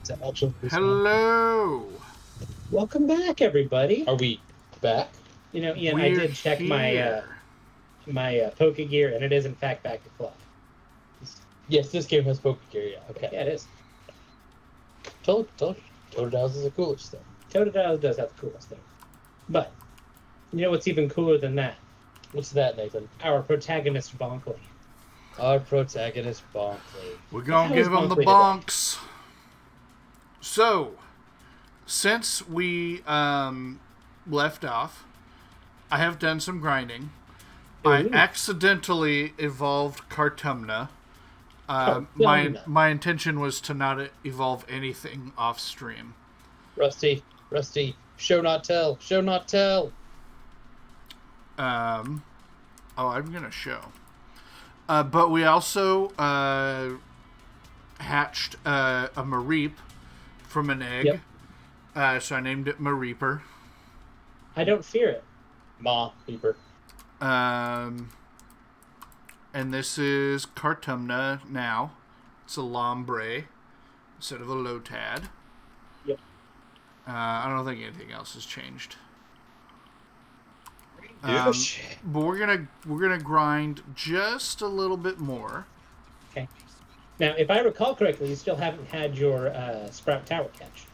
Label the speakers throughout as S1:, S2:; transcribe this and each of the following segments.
S1: Hello.
S2: Welcome back, everybody.
S3: Are we back?
S2: You know, Ian, I
S1: We're
S2: did check
S1: here.
S2: my Poke Gear, and it is in fact back to club.
S3: Yes, this game has Poke Gear, yeah. Okay.
S2: Yeah, it is.
S3: Totodiles is the coolest thing.
S2: Totodile does have the coolest thing. But, you know what's even cooler than that?
S3: What's that, Nathan?
S2: Our protagonist, Bonkley.
S3: Our protagonist, Bonkley.
S1: We're going to
S2: How
S1: give
S2: is
S1: them the
S2: Bonkley
S1: bonks. So, since we left off, I have done some grinding. I
S2: Ooh.
S1: accidentally evolved Cartumna.
S2: Cartumna.
S1: My intention was to not evolve anything off stream.
S3: Rusty, show not tell, show not tell.
S1: Oh, I'm gonna show. But we also hatched a Mareep from an egg.
S2: Yep.
S1: So I named it Mareeper.
S2: I don't fear it.
S3: Ma, Beeper.
S1: And this is Cartumna now. It's a Lombre instead of a Lotad.
S2: Yep.
S1: I don't think anything else has changed.
S3: But
S1: But we're gonna grind just a little bit more.
S2: Okay. Now, if I recall correctly, you still haven't had your Sprout Tower catch.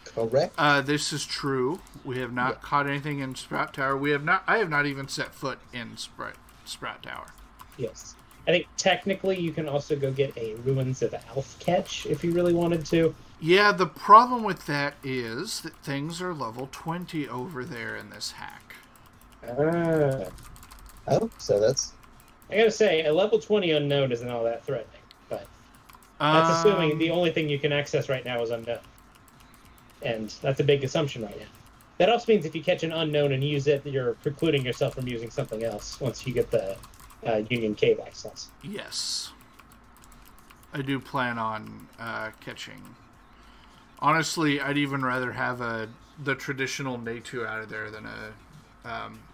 S3: Correct.
S1: This is true. We have not caught anything in Sprout Tower. I have not even set foot in Sprout Tower.
S2: Yes. I think technically you can also go get a Ruins of Alph catch if you really wanted to.
S1: Yeah, the problem with that is that things are level 20 over there in this hack.
S3: Oh, so that's...
S2: I gotta say, a level 20 unknown isn't all that threatening, but that's assuming the only thing you can access right now is unknown. And that's a big assumption right now. That also means if you catch an unknown and use it, you're precluding yourself from using something else once you get the Union K license.
S1: Yes. I do plan on catching. Honestly, I'd even rather have the traditional Natu out of there than a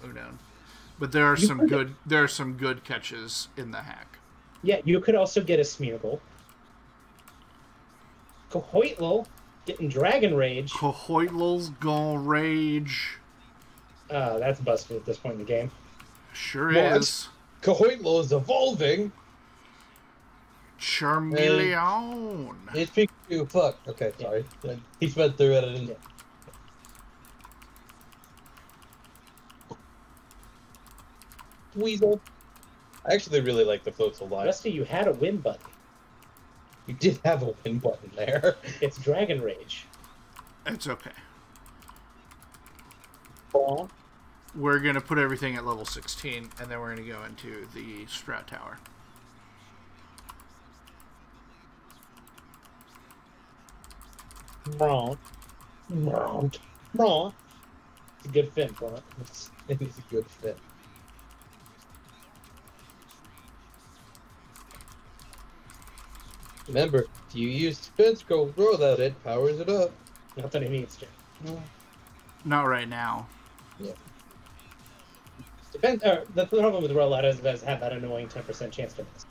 S1: Unknown. But there are some good catches in the hack.
S2: Yeah, you could also get a Smeargle. Cohoitlul getting Dragon Rage.
S1: Cohoitlul's gonna rage.
S2: That's busted at this point in the game.
S1: Sure
S3: What?
S1: is.
S3: Cohoitlo is evolving.
S1: Charmeleon.
S3: It's Pikachu. Fuck. Okay, sorry. He sped through it. I didn't... Weasel. I actually really like the floats a lot.
S2: Rusty, you had a win button.
S3: You did have a win button there.
S2: It's Dragon Rage.
S1: It's okay.
S2: Oh.
S1: We're going to put everything at level 16, and then we're going to go into the Sprout Tower.
S2: Wrong. It's a good fit for it.
S3: It is a good fit. Remember, if you use Spin Scroll throw that, it powers it up.
S2: Not that it needs to.
S1: Not right now.
S3: Yeah.
S2: Depends. The problem with rollout is it does have that annoying 10% chance to miss.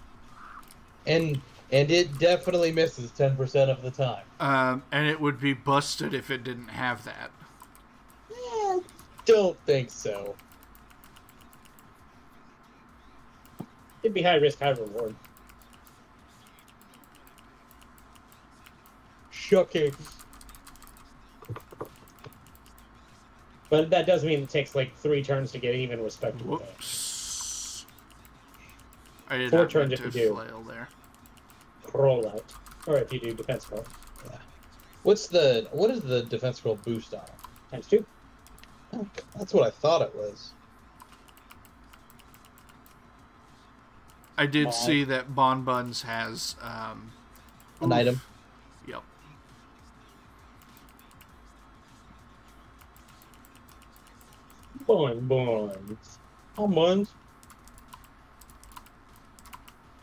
S3: And it definitely misses 10% of the time.
S1: And it would be busted if it didn't have that.
S3: Don't think so.
S2: It'd be high risk, high reward.
S3: Shocking.
S2: But that does mean it takes like 3 turns to get even respectable.
S1: Whoops. I did
S2: 4
S1: not
S2: turns
S1: mean
S2: if
S1: to
S2: you do.
S1: flail there.
S2: Rollout. Or if you do defense roll.
S3: Yeah. What is the defense roll boost on?
S2: ×2.
S3: Oh, that's what I thought it was.
S1: I did see that Bon Buns has
S3: An item.
S1: Yep.
S2: Buns.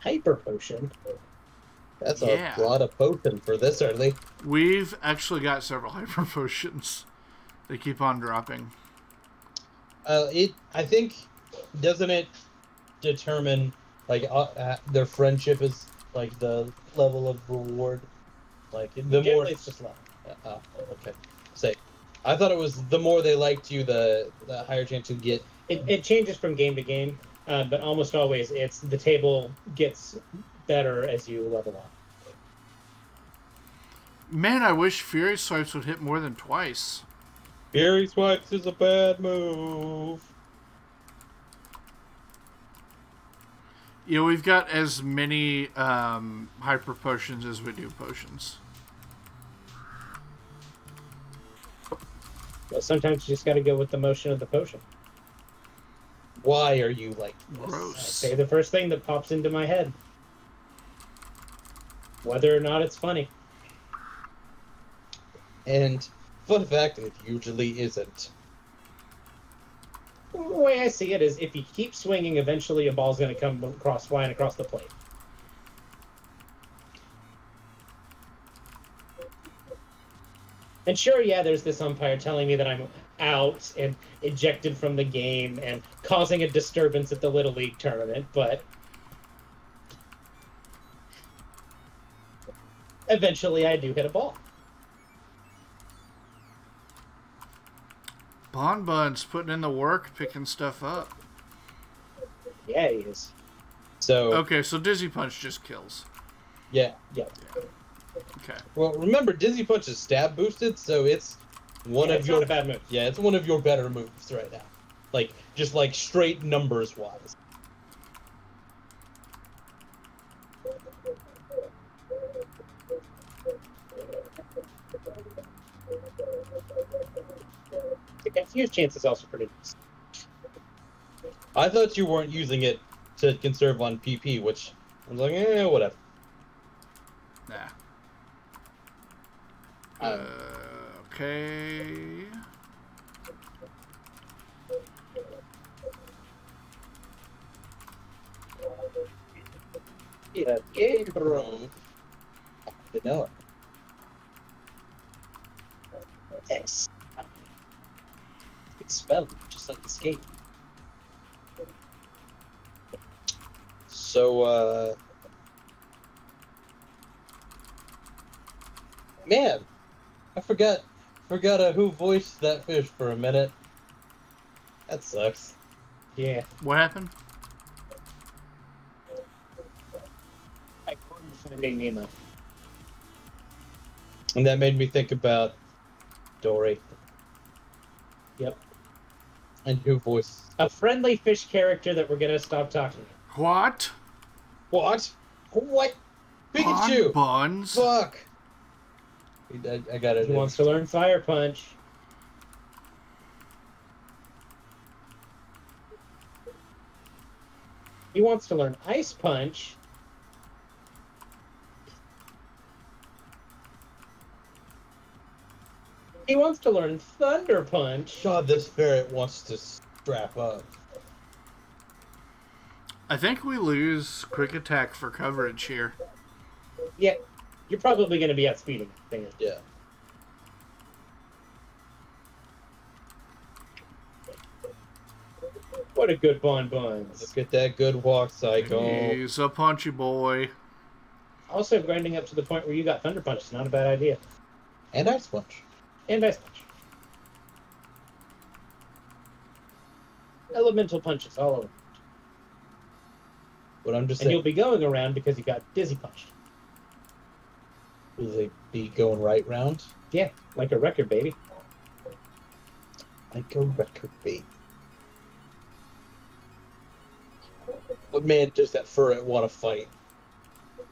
S2: Hyper Potion.
S3: That's
S1: Yeah.
S3: a lot of potion for this early.
S1: We've actually got several hyper potions. They keep on dropping.
S3: I think, doesn't it determine like their friendship is like the level of reward? Like the
S2: Generally,
S3: more.
S2: it's just love.
S3: Okay. Say, I thought it was the more they liked you, the higher chance you get.
S2: It changes from game to game, but almost always it's the table gets better as you level up.
S1: Man, I wish Fury Swipes would hit more than twice.
S3: Fury Swipes is a bad move.
S1: You know, we've got as many hyper potions as we do potions.
S2: Well, sometimes you just got to go with the motion of the potion.
S3: Why are you like this?
S1: Gross.
S2: I say the first thing that pops into my head, whether or not it's funny.
S3: And fun fact, it usually isn't.
S2: The way I see it is, if you keep swinging, eventually a ball's going to come flying across the plate. And sure, yeah, there's this umpire telling me that I'm out and ejected from the game and causing a disturbance at the Little League tournament, but eventually I do hit a ball.
S1: Bonbon's putting in the work, picking stuff up.
S2: Yeah, he is.
S3: So
S1: Okay, so Dizzy Punch just kills.
S3: yeah.
S1: Okay.
S3: Well, remember Dizzy Punch is stab boosted, so it's one of
S2: It's
S3: your
S2: not a bad move.
S3: Yeah, it's one of your better moves right now. Like just like straight numbers wise.
S2: The confused chance is also pretty nice.
S3: I thought you weren't using it to conserve on PP, which I was like, whatever.
S1: Nah. Okay.
S3: Yeah, bro. Vanilla.
S2: Yes.
S3: It's spelled just like the skate. So, man, I forgot who voiced that fish for a minute. That sucks.
S2: Yeah.
S1: What happened?
S2: I couldn't find Nemo.
S3: And that made me think about Dory.
S2: Yep.
S3: And who voiced
S2: A friendly fish character that we're gonna stop talking about.
S1: What?
S3: what? What? Pikachu!
S1: Bonbons.
S3: Fuck! I got it.
S2: He wants to learn Fire Punch. He wants to learn Ice Punch. He wants to learn Thunder Punch.
S3: God, this ferret wants to strap up.
S1: I think we lose Quick Attack for coverage here.
S2: Yeah, you're probably going to be outspeeding that thing.
S3: Yeah.
S2: What a good Bonbons.
S3: Look at that good walk cycle.
S1: He's a punchy boy.
S2: Also, grinding up to the point where you got Thunder Punch is not a bad idea.
S3: And Ice Punch.
S2: And Ice Punch. Elemental punches all over.
S3: But I'm just
S2: And you'll
S3: saying,
S2: be going around because you got Dizzy Punch.
S3: will they be going right round?
S2: Yeah, like a record, baby.
S3: Like a record beat. But man, does that ferret want to fight?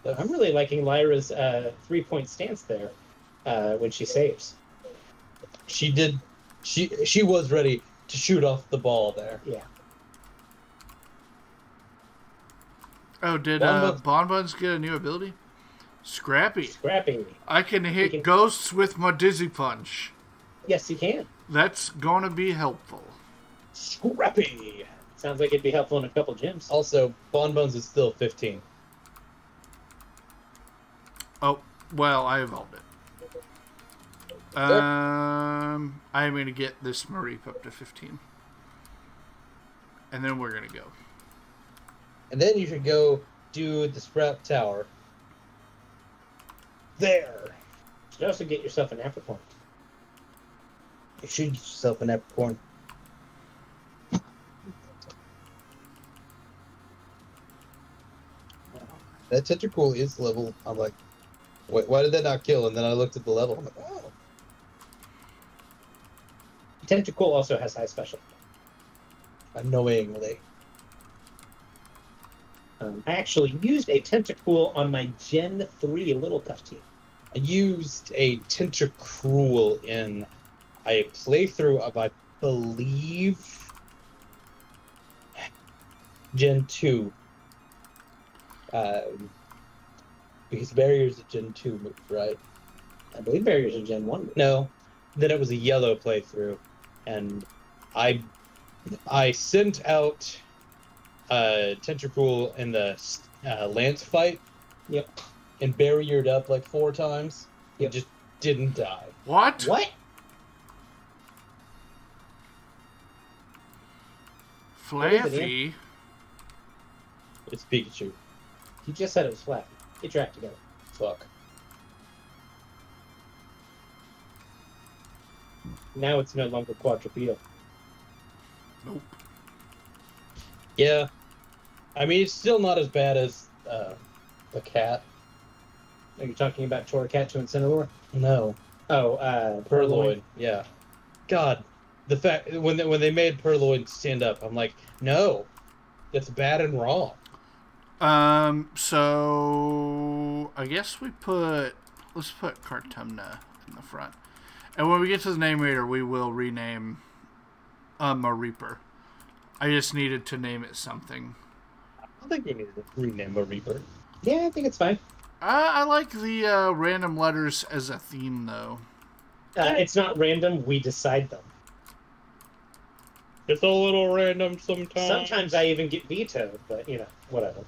S2: I'm really liking Lyra's 3-point stance there when she saves.
S3: She did. She was ready to shoot off the ball there.
S2: Yeah.
S1: Oh, did Bonbons get a new ability? Scrappy.
S2: Scrappy.
S1: I can hit ghosts with my Dizzy Punch.
S2: Yes, you can.
S1: That's gonna be helpful.
S2: Scrappy. Sounds like it'd be helpful in a couple gyms.
S3: Also, Bonbons is still 15.
S1: Oh, well, I evolved it. I'm gonna get this Mareep up to 15. And then we're gonna go.
S3: And then you should go do the Sprout Tower. There.
S2: should also get yourself an apricorn.
S3: You should get yourself an apricorn. That Tentacool is level. I'm like, wait, why did that not kill? And then I looked at the level. I'm like, oh.
S2: Tentacool also has high special.
S3: Annoyingly.
S2: I actually used a Tentacool on my Gen 3 Little Tough team.
S3: I used a Tentacruel in a playthrough of, I believe, Gen 2. Because Barrier's a Gen 2 move, right?
S2: I believe Barrier's a Gen 1 move.
S3: No. Then it was a yellow playthrough. And I sent out Tentacruel in the Lance fight.
S2: Yep.
S3: And barriered up like 4 times.
S2: Yep.
S3: It just didn't die.
S1: What?
S2: What?
S1: Flaffy?
S3: It's Pikachu.
S2: You just said it was flat. Get your act together.
S3: Fuck.
S2: Now it's no longer quadrupedal.
S1: Nope.
S3: Yeah. I mean, it's still not as bad as a cat.
S2: Are you talking about Torracat to Incineroar?
S3: No.
S2: Oh,
S3: Purloin. Yeah. God. The fact when they made Purloin stand up, I'm like, no. That's bad and wrong.
S1: So I guess let's put Cartumna in the front. And when we get to the name reader, we will rename a Reaper. I just needed to name it something.
S3: I don't think you need to rename a Reaper.
S2: Yeah, I think it's fine.
S1: I like the random letters as a theme, though.
S2: It's not random. We decide them.
S3: It's a little random sometimes.
S2: Sometimes I even get vetoed, but, whatever.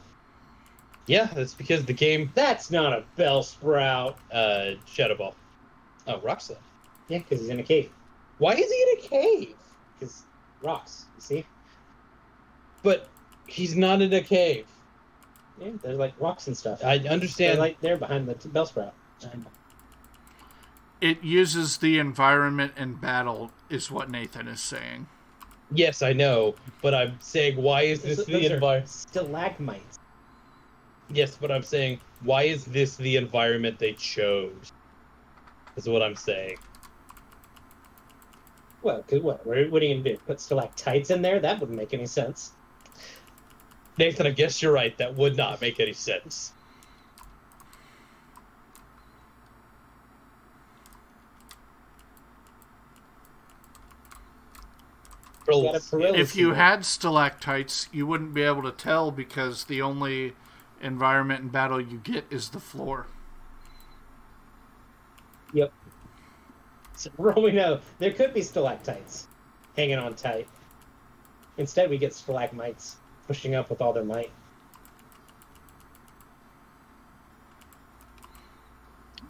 S3: Yeah, that's because the game...
S2: That's not a Bellsprout.
S3: Shadow Ball. Oh, Rockslide.
S2: Yeah, because he's in a cave.
S3: Why is he in a cave?
S2: Because rocks, you see?
S3: But he's not in a cave.
S2: Yeah, there's like rocks and stuff.
S3: I understand.
S2: They're like there behind the Bellsprout.
S1: It uses the environment in battle, is what Nathan is saying.
S3: Yes, I know, but I'm saying, why is this the environment?
S2: Stalagmites.
S3: Yes, but I'm saying, why is this the environment they chose? Is what I'm saying.
S2: Well, cause what? What are you gonna do? Put stalactites in there? That wouldn't make any sense.
S3: Nathan, I guess you're right. That would not make any sense.
S1: If you had stalactites, you wouldn't be able to tell because the only environment in battle you get is the floor.
S2: Yep. So for all we know, there could be stalactites hanging on tight. Instead, we get stalagmites pushing up with all their might.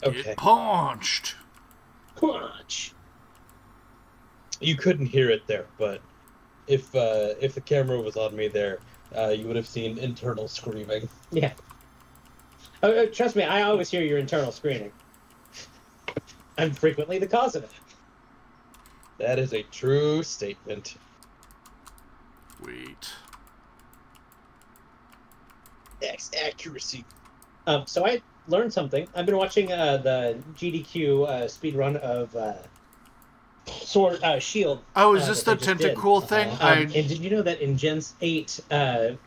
S3: Okay.
S1: Get punched.
S2: Punch.
S3: You couldn't hear it there, but if the camera was on me there, you would have seen internal screaming.
S2: Yeah. Oh, trust me, I always hear your internal screaming. I'm frequently the cause of it.
S3: That is a true statement.
S1: Wait.
S3: X accuracy.
S2: So I learned something. I've been watching the GDQ speedrun of Shield.
S1: Oh, is this the Tentacool thing?
S2: And did you know that in Gen 8,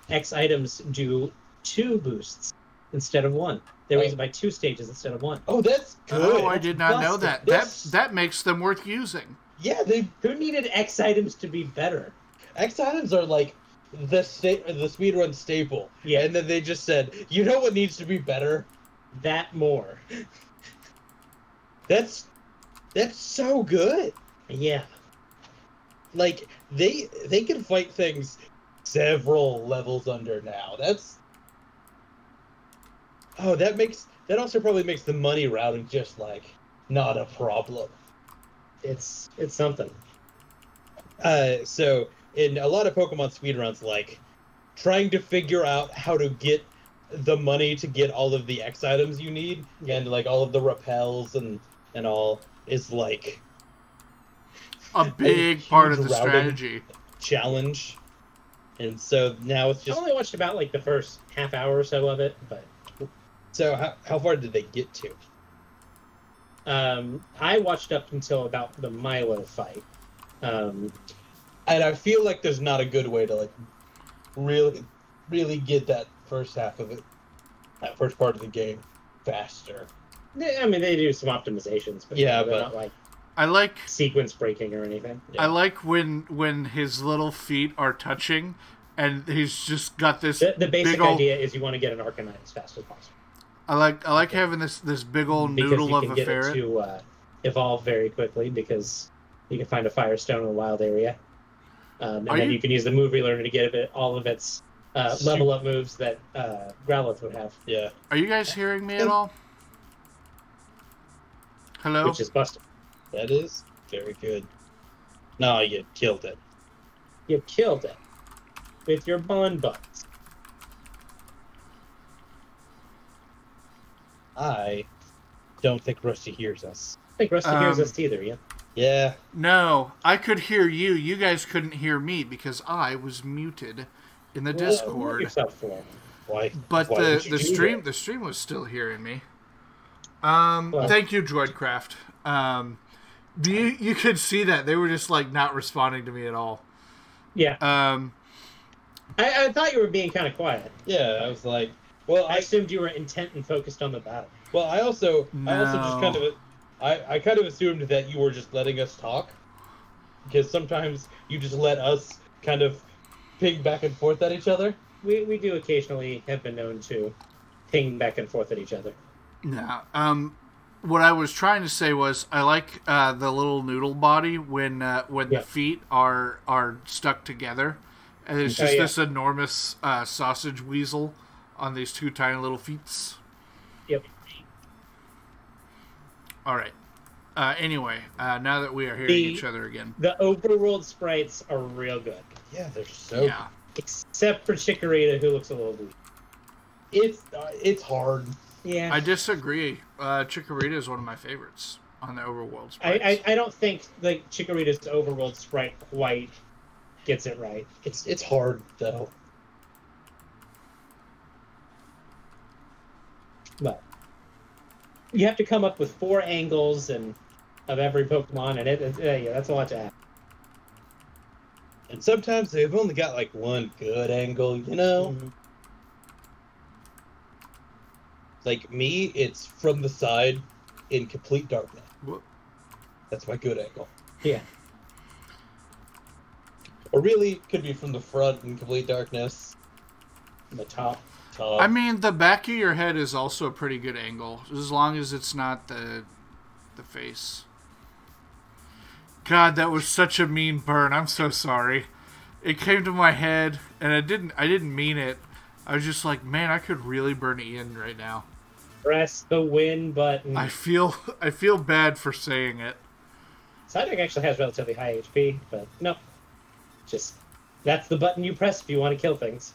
S2: X items do 2 boosts instead of 1? They raise it by 2 stages instead of 1.
S3: Oh, that's good.
S1: Oh, I did not know that. That makes them worth using.
S3: Yeah,
S2: Who needed X items to be better?
S3: X items are like the speedrun staple.
S2: Yeah.
S3: And then they just said, you know what needs to be better?
S2: That more.
S3: That's so good.
S2: Yeah.
S3: Like they can fight things several levels under now. That also probably makes the money routing just like not a problem.
S2: It's something.
S3: So in a lot of Pokemon speedruns, like trying to figure out how to get the money to get all of the X items you need, and like all of the repels and and all is like
S1: a big part of the
S3: routing
S1: strategy
S3: challenge. And so now it's
S2: I
S3: just.
S2: only watched about like the first half hour or so of it, but
S3: So how far did they get to?
S2: I watched up until about the Milo fight.
S3: And I feel like there's not a good way to like really get that first half of it, that first part of the game, faster.
S2: I mean, they do some optimizations, but
S3: Yeah,
S2: they're
S3: but
S2: not like
S1: I like
S2: sequence breaking or anything.
S1: I like when his little feet are touching, and he's just got this.
S2: The basic
S1: big old,
S2: idea is you want to get an Arcanine as fast as possible.
S1: I like having this big old
S2: Because
S1: noodle
S2: you
S1: of
S2: can
S1: a
S2: get
S1: ferret.
S2: it to evolve very quickly because you can find a Firestone in a wild area. And then you can use the move relearner to get all of its level up moves that Growlithe would have.
S3: Yeah.
S1: Are you guys hearing me at all? Hello?
S2: Which is busted.
S3: That is very good. No, you killed it.
S2: You killed it with your bond buttons.
S3: I don't think Rusty hears us.
S2: I think Rusty hears us either, yeah.
S3: Yeah.
S1: No, I could hear you. You guys couldn't hear me because I was muted in the Discord.
S2: Yourself for.
S3: Why?
S1: But
S3: why would you do that?
S1: the stream was still hearing me. Thank you, Droidcraft. You could see that they were just like not responding to me at all.
S2: Yeah. I thought you were being kind of quiet.
S3: Yeah, I was like, well,
S2: I assumed you were intent and focused on the battle.
S3: Well, I also just
S1: No.
S3: kind of, I kind of assumed that you were just letting us talk, because sometimes you just let us kind of ping back and forth at each other.
S2: We do occasionally have been known to ping back and forth at each other.
S1: No. What I was trying to say was I like the little noodle body when the feet are stuck together, and it's just this enormous sausage weasel on these two tiny little feet.
S2: Yep.
S1: All right. Anyway, now that we are hearing each other again,
S2: the overworld sprites are real good.
S3: Yeah, they're so
S1: yeah.
S2: Except for Chikorita, who looks a little weak.
S3: It's hard.
S2: Yeah.
S1: I disagree. Chikorita is one of my favorites on the overworld sprites.
S2: I don't think like Chikorita's overworld sprite quite gets it right.
S3: It's hard though.
S2: But you have to come up with 4 angles and of every Pokemon, and that's a lot to add.
S3: And sometimes they've only got like one good angle, you know?
S2: Mm-hmm.
S3: Like me, it's from the side in complete darkness.
S1: What?
S3: That's my good angle.
S2: Yeah.
S3: Or really, could be from the front in complete darkness.
S2: The top.
S1: I mean, the back of your head is also a pretty good angle, as long as it's not the face. God, that was such a mean burn. I'm so sorry. It came to my head, and I didn't mean it. I was just like, man, I could really burn Ian right now.
S2: Press the win button.
S1: I feel bad for saying it.
S2: Psyduck actually has relatively high HP, but no. Just, that's the button you press if you want to kill things.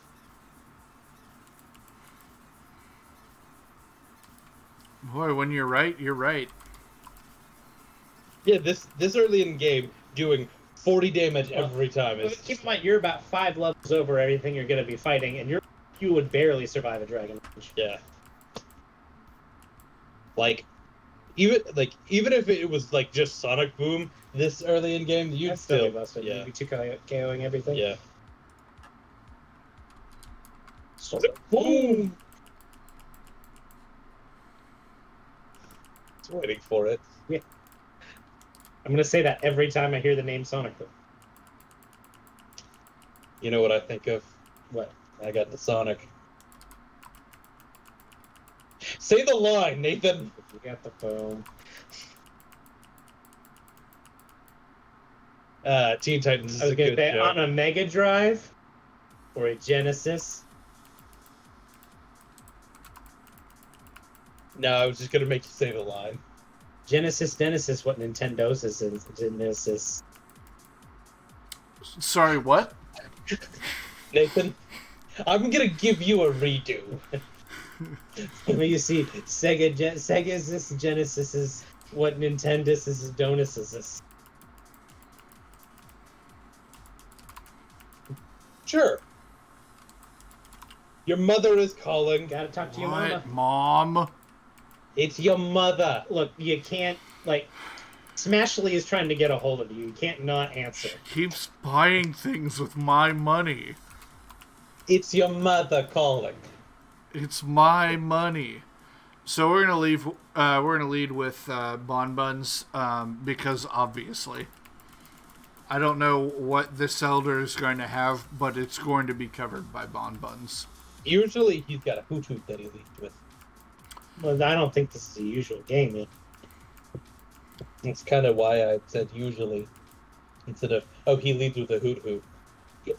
S1: Boy, when you're right, you're right.
S3: Yeah, this early in the game, doing 40 damage every time is...
S2: Keep in mind, you're about 5 levels over everything you're going to be fighting, and you would barely survive a Dragon Punch.
S3: Yeah. Like, even if it was like just Sonic Boom this early in game, you'd
S2: That's
S3: still
S2: be busted. You'd be 2 KOing everything.
S3: Yeah.
S2: Sonic Boom!
S3: It's waiting for it.
S2: Yeah. I'm going to say that every time I hear the name Sonic Boom.
S3: You know what I think of?
S2: What?
S3: I got the Sonic. Say the line, Nathan!
S2: You got the boom.
S3: Teen Titans is
S2: I was
S3: a
S2: going
S3: good
S2: to say,
S3: show.
S2: on a Mega Drive or a Genesis.
S3: No, I was just going to make you say the line.
S2: Genesis, what Nintendo's is Genesis.
S1: Sorry, what?
S3: Nathan, I'm going to give you a redo.
S2: When you see Sega's Genesis's What Nintendus is Donus is this?
S3: Sure. Your mother is calling.
S2: Gotta talk to your mama.
S1: What, Mom?
S2: It's your mother. Look, you can't, like... Smashly is trying to get a hold of you. You can't not answer.
S1: Keeps buying things with my money.
S3: It's your mother calling.
S1: It's my money. So we're gonna leave. We're gonna lead with Bon Buns because obviously, I don't know what this elder is going to have, but it's going to be covered by Bon Buns.
S3: Usually, he's got a hoot hoot that he leads with.
S2: Well, I don't think this is a usual game, man.
S3: That's kind of why I said usually instead of he leads with a hoot hoot. Yep.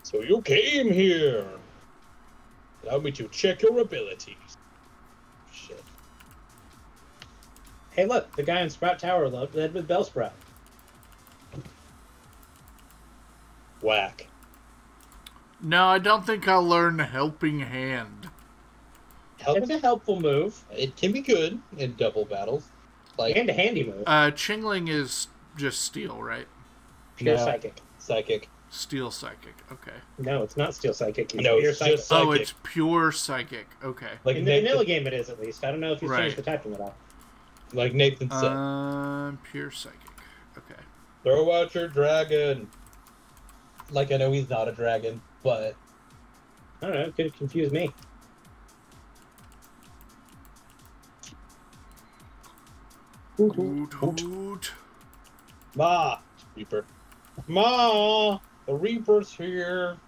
S3: So you came here. Allow me to check your abilities. Shit.
S2: Hey, look, the guy in Sprout Tower led with Bellsprout.
S3: Whack.
S1: No, I don't think I'll learn Helping Hand.
S2: It's a helpful move.
S3: It can be good in double battles.
S2: And a handy move.
S1: Chingling is just steel, right?
S2: Pure Psychic.
S3: Psychic.
S1: Steel Psychic, okay.
S2: No, it's not Steel Psychic. It's
S3: No,
S2: pure
S3: it's
S2: Psychic.
S3: just Psychic.
S1: Oh, it's pure Psychic, okay.
S3: Like
S2: in the vanilla game it is, at least. I don't know if you've
S1: Right.
S2: changed the typing at all.
S3: Like Nathan said.
S1: Pure Psychic, okay.
S3: Throw out your dragon. Like, I know he's not a dragon, but...
S2: I don't know, it could confuse me.
S1: Hoot, hoot.
S3: Ma! Reaper. Ma! The Reaper's here.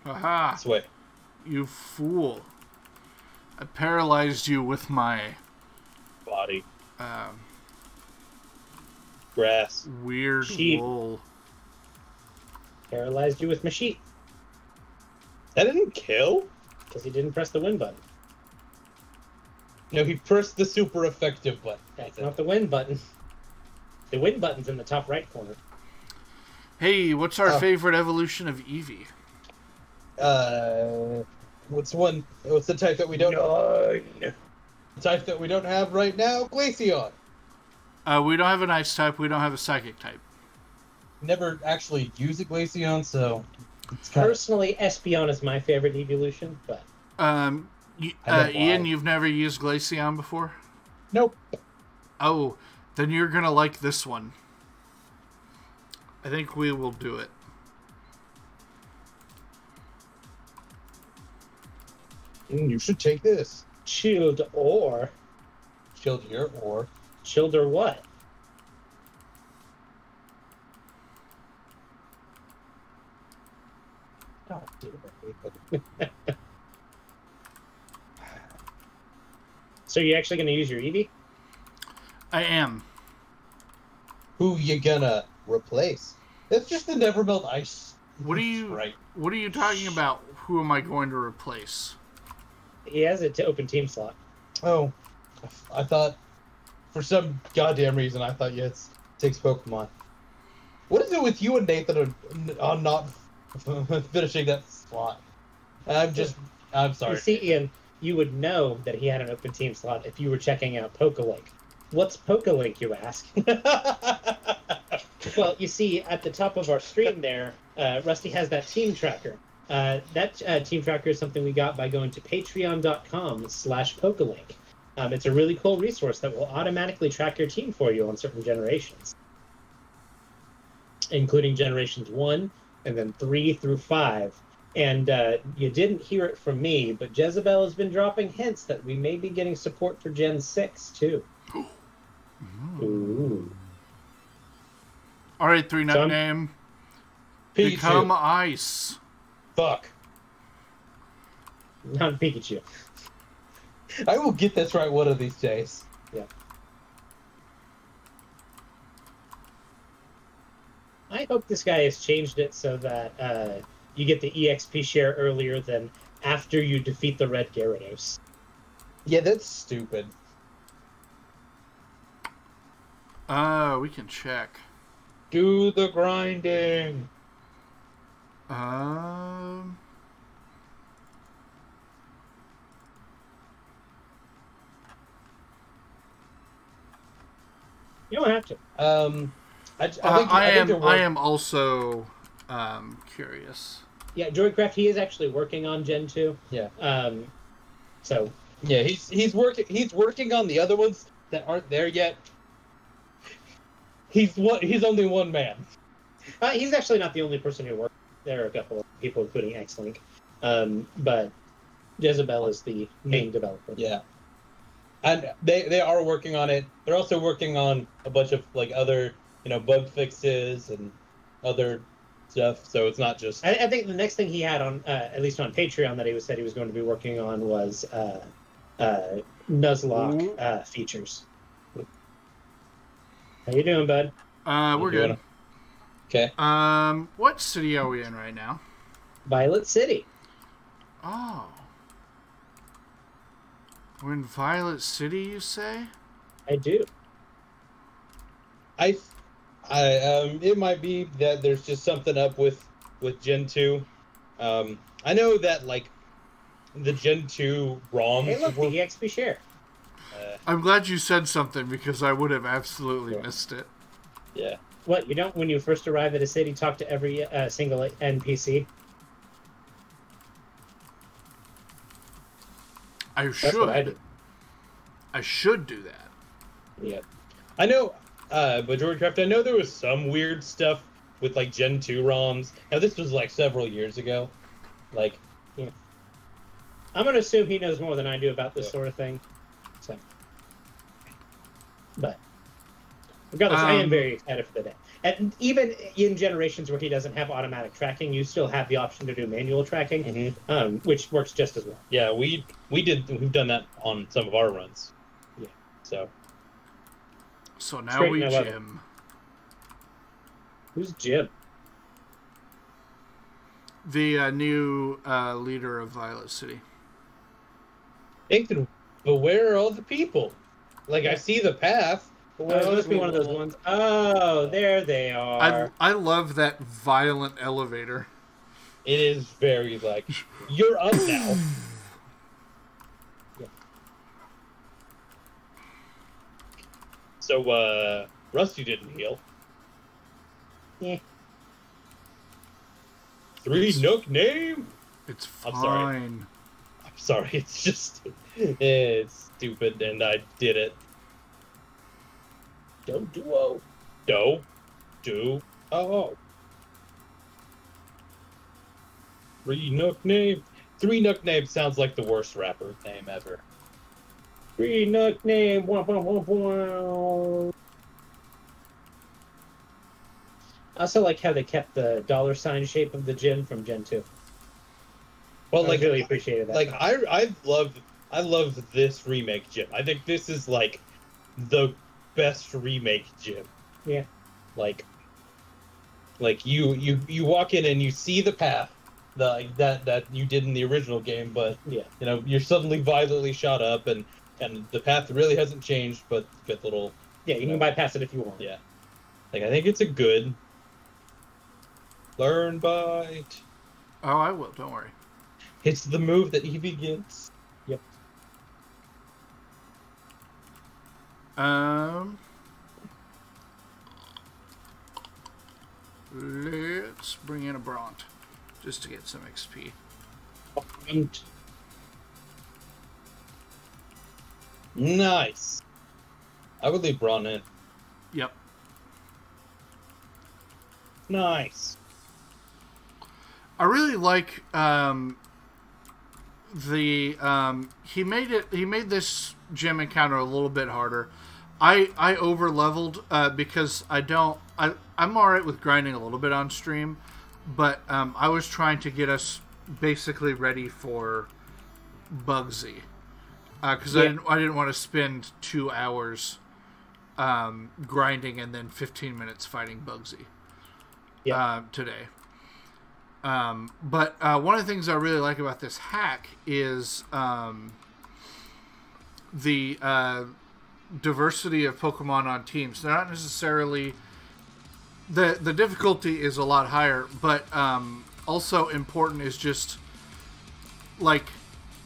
S1: Aha!
S3: This way.
S1: You fool. I paralyzed you with my
S3: Body. Grass.
S1: weird
S2: Sheep.
S1: wool.
S2: Paralyzed you with my sheet.
S3: That didn't kill?
S2: Because he didn't press the win button.
S3: No, he pressed the super effective button.
S2: That's not the win button. The win button's in the top right corner.
S1: Hey, what's our favorite evolution of Eevee?
S3: What's the type that we don't...
S2: None.
S3: The type that we don't have right now? Glaceon.
S1: We don't have an ice type, we don't have a psychic type.
S3: Never actually used a Glaceon, so... It's kind
S2: Personally, Espeon is my favorite evolution, but...
S1: Ian, you've never used Glaceon before?
S3: Nope.
S1: Oh, then you're gonna like this one. I think we will do it.
S3: You should take this.
S2: Chilled or...
S3: Chilled here, or...
S2: Chilled or what?
S3: God damn it.
S2: So you're actually going to use your Eevee?
S1: I am.
S3: Who you gonna replace? It's just the Nevermelt Ice.
S1: What are you talking about? Who am I going to replace?
S2: He has it to open team slot.
S3: Oh, I thought, for some goddamn reason, I thought you had 6 Pokemon. What is it with you and Nathan on not finishing that slot? I'm sorry.
S2: You see, Ian, you would know that he had an open team slot if you were checking out Pokelink. What's Pokelink, you ask? Well, you see, at the top of our stream there, Rusty has that team tracker. That team tracker is something we got by going to patreon.com/Pokelink. It's a really cool resource that will automatically track your team for you on certain generations, including generations 1 and then 3 through 5. And you didn't hear it from me, but Jezebel has been dropping hints that we may be getting support for Gen 6, too. Ooh.
S1: Alright, 3-nut name. Become ice.
S3: Fuck.
S2: Not Pikachu.
S3: I will get this right one of these days.
S2: Yeah. I hope this guy has changed it so that you get the EXP share earlier than after you defeat the Red Gyarados.
S3: Yeah, that's stupid.
S1: We can check.
S3: Do the grinding.
S2: You don't have to.
S1: I am also curious.
S2: Yeah, Droidcraft, he is actually working on Gen 2.
S3: Yeah.
S2: So
S3: yeah, he's working on the other ones that aren't there yet. He's only one man.
S2: He's actually not the only person who works. There are a couple of people, including X-Link. But Jezebel is the main developer.
S3: Yeah. And they are working on it. They're also working on a bunch of like other, bug fixes and other stuff. So it's not just.
S2: I think the next thing he had on, at least on Patreon, that he said he was going to be working on was Nuzlocke features. How you doing, bud?
S1: We're good.
S3: Okay.
S1: What city are we in right now?
S2: Violet City.
S1: Oh. We're in Violet City, you say?
S2: I do.
S3: It might be that there's just something up with Gen 2. I know that like the Gen 2 ROMs.
S2: Hey, look, the EXP share.
S1: I'm glad you said something because I would have absolutely missed it.
S3: Yeah.
S2: What, you don't, when you first arrive at a city, talk to every single NPC?
S1: I should. I should do that.
S2: Yeah.
S3: I know, but Droidcraft, I know there was some weird stuff with like Gen 2 ROMs. Now this was like several years ago. Like,
S2: yeah. I'm gonna assume he knows more than I do about this sort of thing. So, but regardless, I am very excited for the day. And even in generations where he doesn't have automatic tracking, you still have the option to do manual tracking, which works just as well.
S3: Yeah, we've done that on some of our runs.
S2: Yeah.
S1: So now we Jim.
S2: Who's Jim?
S1: The new leader of Violet City.
S3: Nathan, but where are all the people? Like, I see the path.
S2: It must be one of those ones. Oh, there they are.
S1: I love that violent elevator.
S3: It is very like, you're up now.
S2: Yeah.
S3: So, Rusty didn't heal.
S2: Yeah.
S3: 3 Nook name?
S1: It's fine.
S3: I'm sorry, it's just, it's stupid, and I did it.
S2: Don't duo.
S3: Do. Oh. 3 Nook name. 3 Nook name sounds like the worst rapper name ever.
S2: 3 Nook name. Wah, wah, wah, wah. I also like how they kept the $ shape of the Jin from Gen 2.
S3: Well,
S2: I really appreciated that.
S3: Like, I love this remake Jim. I think this is like the best remake Jim.
S2: Yeah.
S3: Like you walk in and you see the path that you did in the original game, but
S2: yeah,
S3: you're suddenly violently shot up, and the path really hasn't changed, but with little.
S2: Yeah, you can bypass it if you want.
S3: Yeah. Like, I think it's a good learn bite.
S1: Oh, I will. Don't worry.
S3: It's the move that he begins.
S2: Yep.
S1: Let's bring in a Bront just to get some XP.
S3: Nice. I would leave Braun in.
S1: Yep.
S3: Nice.
S1: I really like he made this gym encounter a little bit harder. I over leveled because I'm alright with grinding a little bit on stream, but I was trying to get us basically ready for Bugsy because I didn't want to spend 2 hours grinding and then 15 minutes fighting Bugsy today. But one of the things I really like about this hack is the diversity of Pokemon on teams. They're not necessarily the difficulty is a lot higher, but also important is just like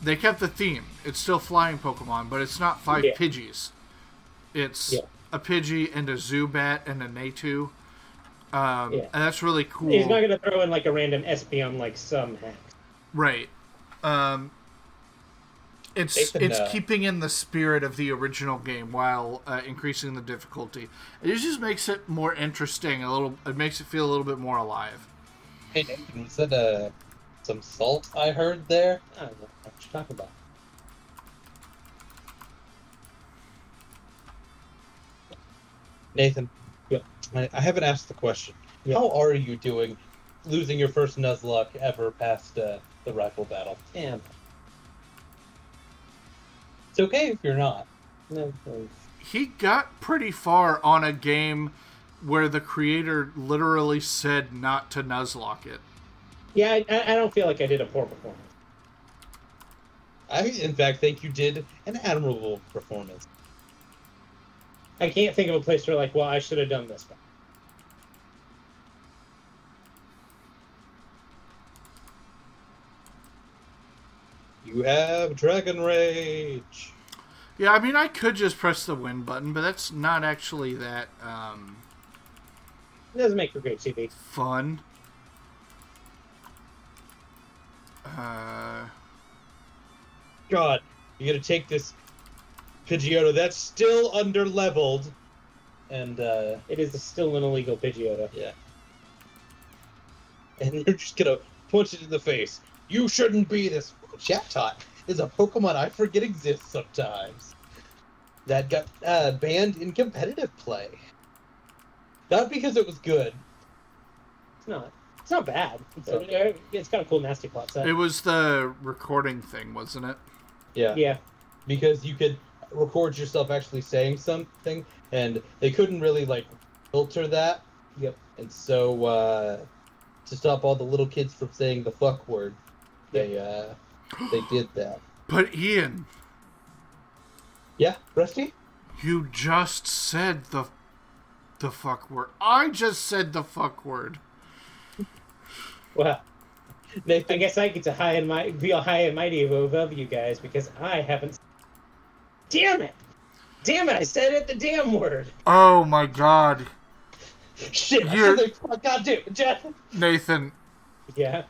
S1: they kept the theme. It's still flying Pokemon, but it's not 5 Pidgeys. It's a Pidgey and a Zubat and a Natu. And that's really cool.
S2: He's not going to throw in like a random Espeon like some hack.
S1: Right. It's keeping in the spirit of the original game while increasing the difficulty. It just makes it more interesting. It makes it feel a little bit more alive.
S3: Hey, Nathan, was that some salt I heard there?
S2: I don't know what you're talking about.
S3: Nathan,
S2: yep.
S3: I haven't asked the question.
S2: Yep.
S3: How are you doing losing your first Nuzlocke ever past the rifle battle?
S2: Damn.
S3: It's okay if you're not.
S2: No.
S1: He got pretty far on a game where the creator literally said not to Nuzlocke it.
S2: Yeah, I don't feel like I did a poor performance.
S3: I, in fact, think you did an admirable performance.
S2: I can't think of a place where, like, well, I should have done this.
S3: You have Dragon Rage.
S1: Yeah, I mean, I could just press the win button, but that's not actually that
S2: It doesn't make for great TV.
S1: fun.
S3: God, you gotta take this Pidgeotto that's still under-leveled, and,
S2: It is still an illegal Pidgeotto.
S3: yeah. And you're just gonna punch it in the face. You shouldn't be this. Chatot is a Pokemon I forget exists sometimes. That got banned in competitive play. Not because it was good.
S2: It's not. It's not bad. It's got a cool nasty plot set.
S1: It was the recording thing, wasn't it?
S3: Yeah.
S2: Yeah.
S3: Because you could record yourself actually saying something, and they couldn't really, like, filter that.
S2: Yep.
S3: And so, to stop all the little kids from saying the fuck word, they did that.
S1: But Ian,
S3: Yeah, Rusty?
S1: you just said the fuck word. I just said the fuck word.
S2: Well,
S3: Nathan,
S2: I guess I get to be all high and mighty above you guys because I haven't. Damn it! Damn it! I said it the damn word.
S1: Oh my god.
S3: shit, God damn it, Jeff.
S1: Nathan,
S2: Yeah.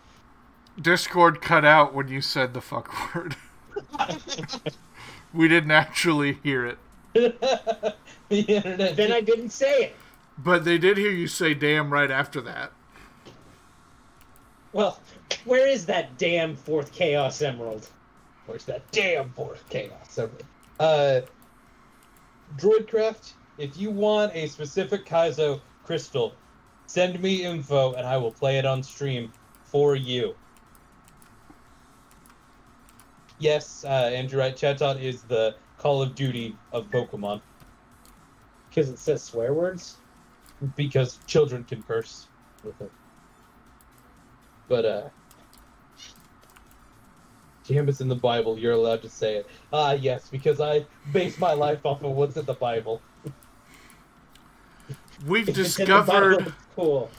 S1: Discord cut out when you said the fuck word. We didn't actually hear it.
S3: The internet.
S2: Then I didn't say it.
S1: But they did hear you say damn right after that.
S2: Well, where is that damn fourth Chaos Emerald?
S3: Where's that damn fourth Chaos Emerald? Droidcraft, if you want a specific Kaizo crystal, send me info and I will play it on stream for you. Yes, Andrew Wright, Chatot is the Call of Duty of Pokemon.
S2: Because it says swear words?
S3: Because children can curse with it. But, damn, it's in the Bible, you're allowed to say it. Ah, yes, because I base my life off of what's in the Bible.
S1: We've
S2: If it's in the Bible,
S1: discovered...
S2: it's cool.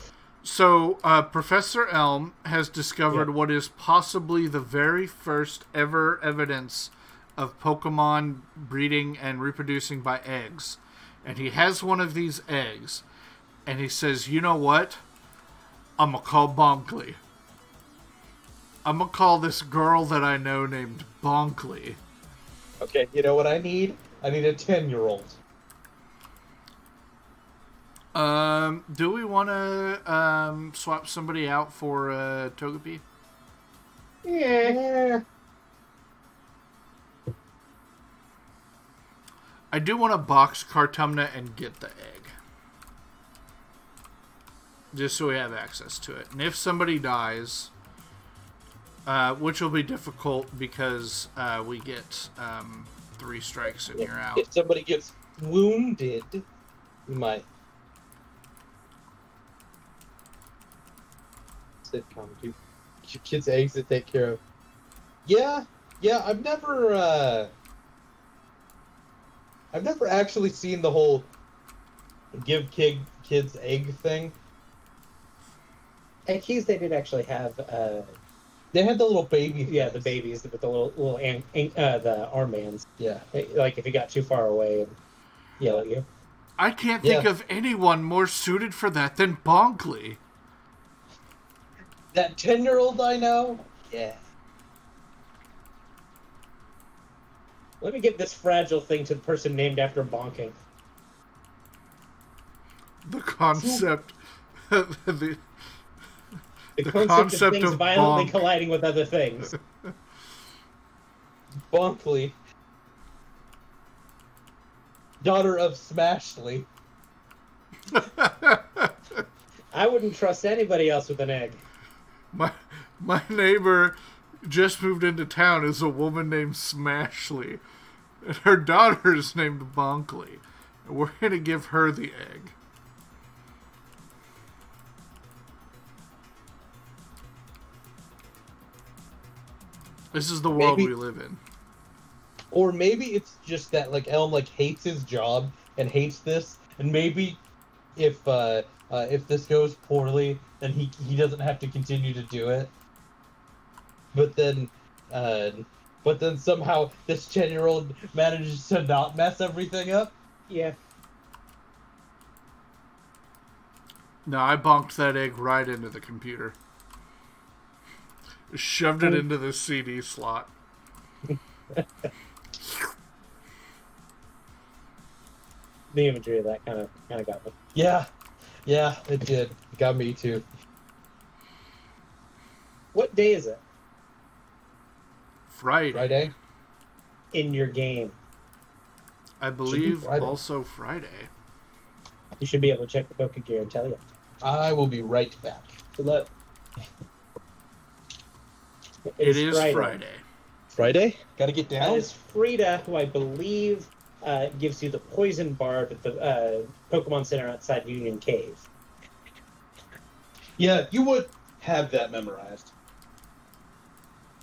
S1: So, Professor Elm has discovered what is possibly the very first ever evidence of Pokemon breeding and reproducing by eggs. And he has one of these eggs. And he says, you know what? I'm going to call Bonkley. I'm going to call this girl that I know named Bonkley.
S3: Okay, you know what I need? I need a 10-year-old.
S1: Do we want to swap somebody out for Togepi?
S2: Yeah.
S1: I do want to box Kartumna and get the egg. Just so we have access to it. And if somebody dies, which will be difficult because we get 3 strikes and you're out.
S3: If somebody gets wounded, we might. Sitcom, dude. Your kids' eggs to take care of. Yeah, I've never actually seen the whole give kids egg thing.
S2: At Keys, they did actually have.
S3: They had the little baby.
S2: Yeah,
S3: things.
S2: the babies with the little the armbands.
S3: Yeah.
S2: Like if you got too far away and yell at you.
S1: I can't think of anyone more suited for that than Bonkley.
S3: That 10-year-old I know? Yeah.
S2: Let me get this fragile thing to the person named after bonking.
S1: The concept... the
S2: concept of things violently
S1: bonk.
S2: colliding with other things.
S3: Bonkley. Daughter of Smashley.
S2: I wouldn't trust anybody else with an egg.
S1: My neighbor just moved into town is a woman named Smashley. And her daughter is named Bonkley. And we're going to give her the egg. This is the world we live in.
S3: Or maybe it's just that like Elm like hates his job and hates this, and maybe if this goes poorly, then he doesn't have to continue to do it. But then somehow this 10-year-old manages to not mess everything up.
S2: Yeah.
S1: No, I bonked that egg right into the computer. Shoved it into the CD slot.
S2: The imagery of that kind of got me.
S3: Yeah, it did. It got me too.
S2: What day is it?
S1: Friday.
S2: In your game.
S1: I believe also Friday.
S2: You should be able to check the Poké Gear and tell you.
S3: I will be right back.
S2: Good luck.
S1: It is Friday.
S3: Friday? Gotta get down.
S2: That is Frida, who I believe gives you the poison barb at the Pokemon Center outside Union Cave.
S3: Yeah, you would have that memorized.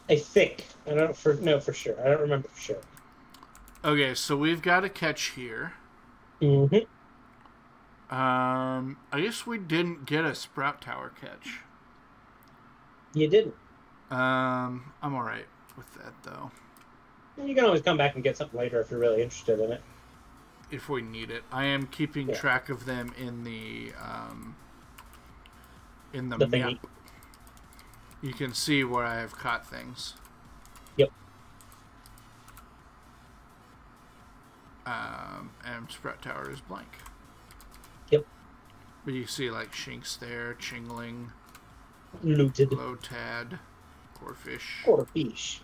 S2: I think. I don't know for sure. I don't remember for sure.
S1: Okay, so we've got a catch here.
S2: Mm-hmm.
S1: I guess we didn't get a Sprout Tower catch.
S2: You didn't.
S1: I'm alright with that, though.
S2: You can always come back and get something later if you're really interested in it.
S1: If we need it. I am keeping track of them in the map.
S2: Thingy.
S1: You can see where I have caught things.
S2: Yep.
S1: And Sprout Tower is blank.
S2: Yep.
S1: But you see like Shinx there, Chingling,
S2: Looted.
S1: Lotad, Corphish.
S2: Corphish.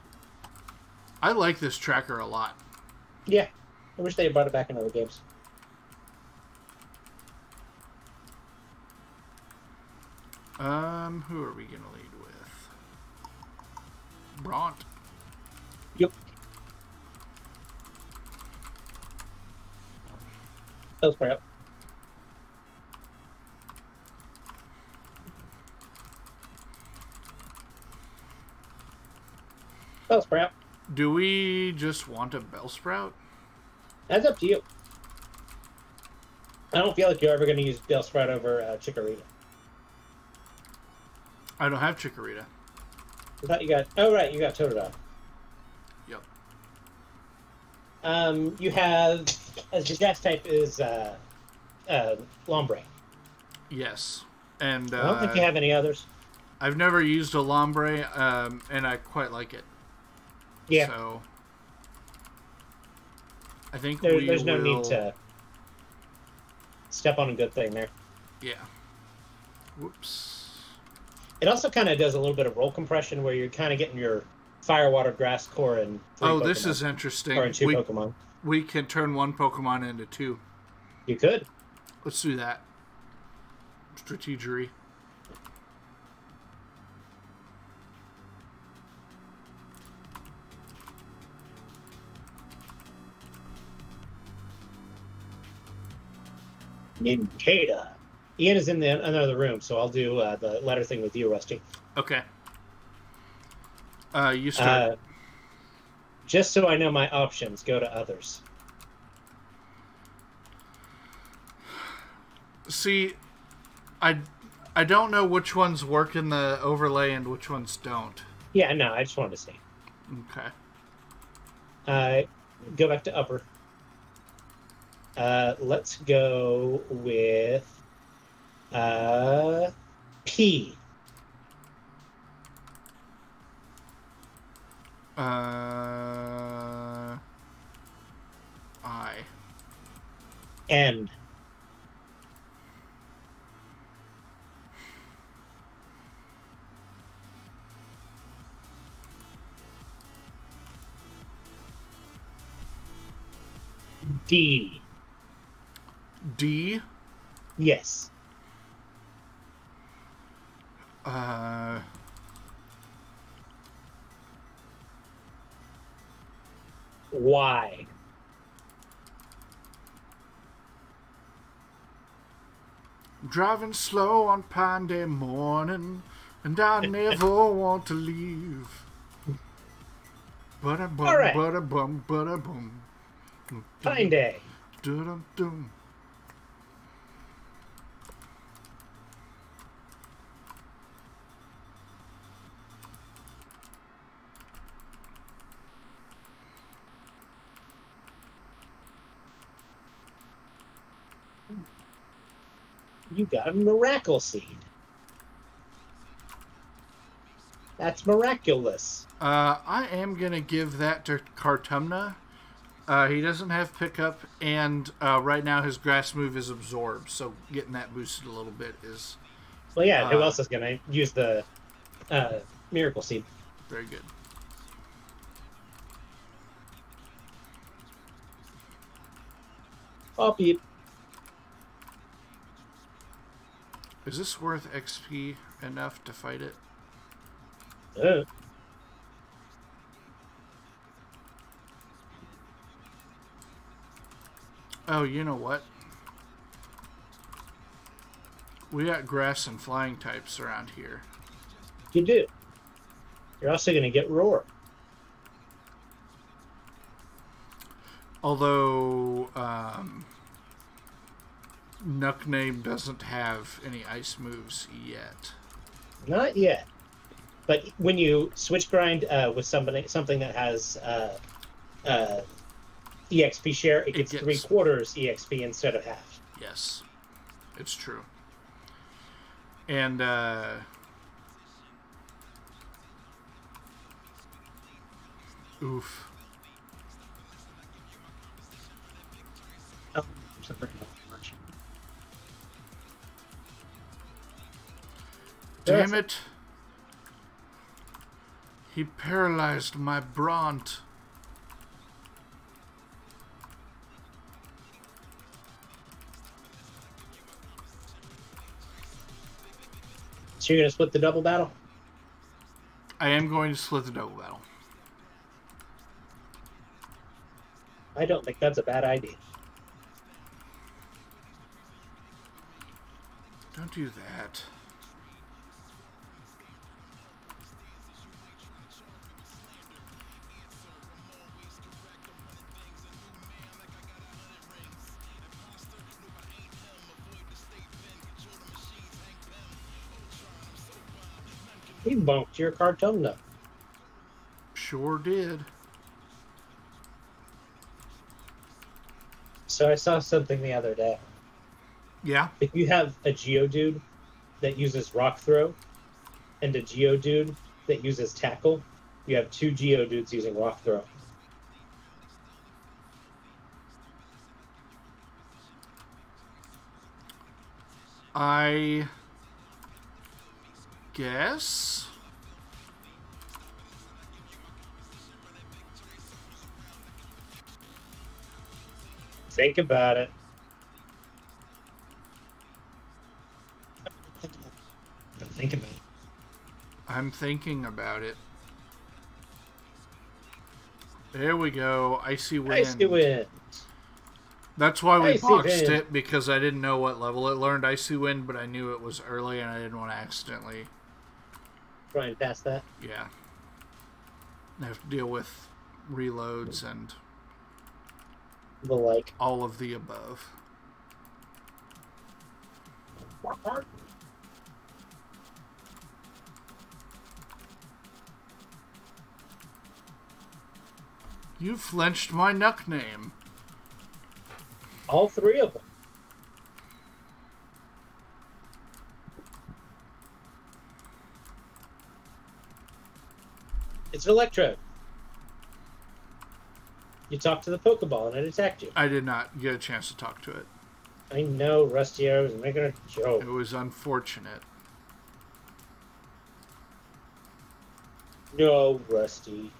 S1: I like this tracker a lot.
S2: Yeah. I wish they had brought it back in other games.
S1: Who are we gonna lead with? Bront.
S2: Yep. That's right. Bellsprout.
S1: Do we just want a Bellsprout?
S2: That's up to you. I don't feel like you're ever going to use Bellsprout over Chikorita.
S1: I don't have Chikorita.
S2: I thought you got... Oh, right, you got Totodile.
S1: Yep.
S2: You have... As your gas type is Lombre.
S1: Yes. And
S2: I don't think you have any others.
S1: I've never used a Lombre, and I quite like it.
S2: Yeah.
S1: So I think
S2: there's no need to step on a good thing there.
S1: Yeah. Whoops.
S2: It also kind of does a little bit of roll compression where you're kind of getting your Fire, Water, Grass core in 3 Pokemon.
S1: This is interesting.
S2: Or in 2 Pokemon.
S1: We can turn 1 Pokemon into 2.
S2: You could.
S1: Let's do that. Strategery.
S2: Nincada. Ian is in another room, so I'll do the letter thing with you, Rusty.
S1: Okay. You start.
S2: Just so I know my options, go to others.
S1: See, I don't know which ones work in the overlay and which ones don't.
S2: Yeah, no, I just wanted to see.
S1: Okay.
S2: Go back to upper. Let's go with P.
S1: I.
S2: N. D.
S1: D.
S2: Yes. Y.
S1: Driving slow on Pine Day morning, and I never want to leave. Ba-da-bum,
S2: All right.
S1: ba-da-bum, ba-da-bum.
S2: Pine Day.
S1: Dum-dum.
S2: You got a miracle seed. That's miraculous.
S1: I am going to give that to Cartumna. He doesn't have pickup, and right now his grass move is absorb, so getting that boosted a little bit is...
S2: Well, yeah, who else is going to use the miracle seed?
S1: Very good.
S2: Oh, beep.
S1: Is this worth XP enough to fight it? Oh, you know what? We got grass and flying types around here.
S2: You do. You're also going to get roar.
S1: Although, Nuckname doesn't have any ice moves yet.
S2: Not yet. But when you switch grind with something that has EXP share, it gets 3/4 EXP instead of half.
S1: Yes, it's true. And oof.
S2: Oh, sorry.
S1: Damn it! He paralyzed my Bront.
S2: So you're going to split the double battle?
S1: I am going to split the double battle.
S2: I don't think that's a bad idea.
S1: Don't do that.
S2: He bumped your Cartumna.
S1: Sure did.
S2: So I saw something the other day.
S1: Yeah?
S2: If you have a Geodude that uses Rock Throw and a Geodude that uses Tackle, you have 2 Geodudes using Rock Throw.
S1: I guess.
S2: Think about it. Think about it.
S1: I'm thinking about it. There we go. Icy Wind.
S2: Icy Wind.
S1: That's why we
S2: Icy
S1: boxed
S2: Wind.
S1: it, because I didn't know what level it learned Icy Wind, but I knew it was early and I didn't want to accidentally...
S2: Try and pass that.
S1: Yeah. I have to deal with reloads and
S2: The like.
S1: all of the above. You flinched my Nuckname.
S2: All three of them. It's Electrode. You talked to the Pokeball and it attacked you.
S1: I did not get a chance to talk to it.
S2: I know, Rusty. I was making a joke.
S1: It was unfortunate.
S2: No, Rusty.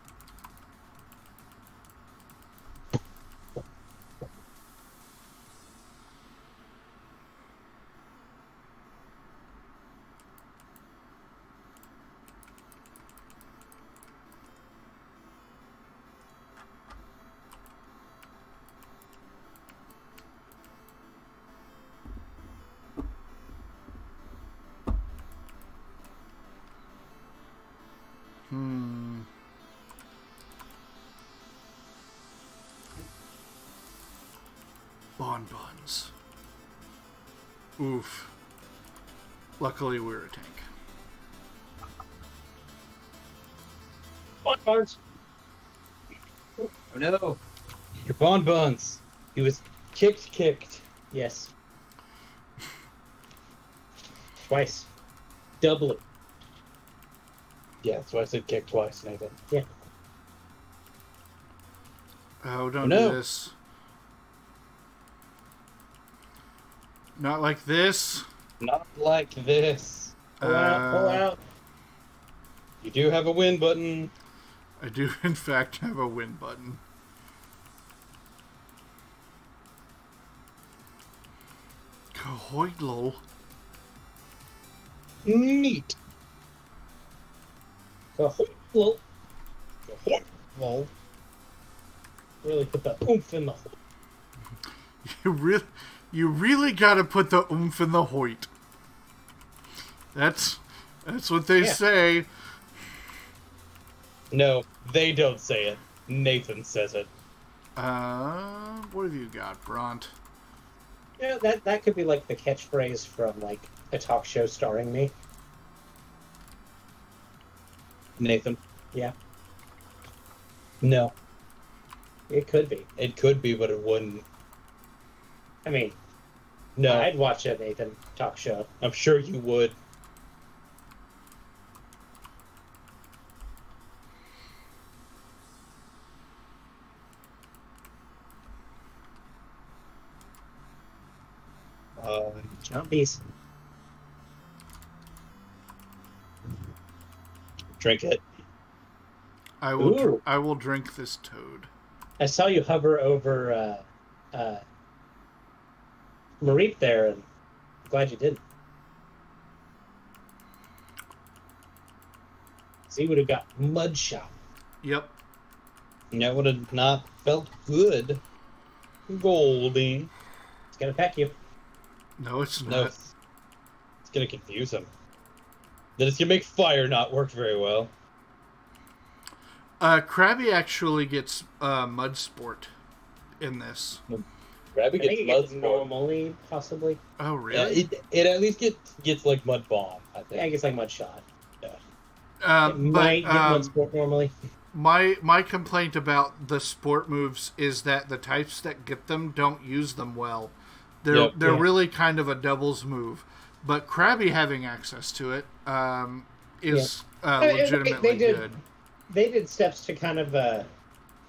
S1: Bonbons. Oof. Luckily, we're a tank.
S2: Bonbons.
S3: Oh no. Your bonbons. He was kicked.
S2: Yes. Twice. Doubly.
S3: Yeah, that's why I said kick twice, Nathan.
S2: Yeah.
S1: Oh, don't
S3: no.
S1: do this. Not like this.
S3: Not like this.
S2: Pull out.
S3: You do have a win button.
S1: I do, in fact, have a win button. Kahoidlo.
S3: Neat.
S2: Well, really put the oomph in the
S1: You really gotta put the oomph in the Hoyt. That's what they say.
S3: No, they don't say it. Nathan says it.
S1: What have you got, Bront?
S2: Yeah, that could be like the catchphrase from like a talk show starring me.
S3: Nathan.
S2: Yeah.
S3: No.
S2: It could be.
S3: It could be, but it wouldn't.
S2: I mean,
S3: No.
S2: I'd watch a Nathan talk show.
S3: I'm sure you would.
S2: Jumpies.
S3: Drink it.
S1: I will.
S2: Ooh.
S1: I will drink this toad.
S2: I saw you hover over Mareep there, and I'm glad you didn't. So you would have got mud shot.
S1: Yep.
S3: That would have not felt good. Goldie.
S2: It's gonna peck you.
S1: No, it's not.
S3: No. It's gonna confuse him. Then it's gonna make fire not work very well.
S1: Krabby actually gets mud sport in this.
S3: Krabby
S2: I think
S3: gets
S2: it
S3: mud
S2: gets
S3: sport.
S2: normally, possibly.
S1: Oh, really?
S3: It at least gets like mud bomb, I think.
S2: Yeah, I guess like mud shot. It
S1: But
S2: might get mud sport normally.
S1: my complaint about the sport moves is that the types that get them don't use them well. They're really kind of a doubles move, but Krabby having access to it is legitimately good.
S2: They did steps to kind of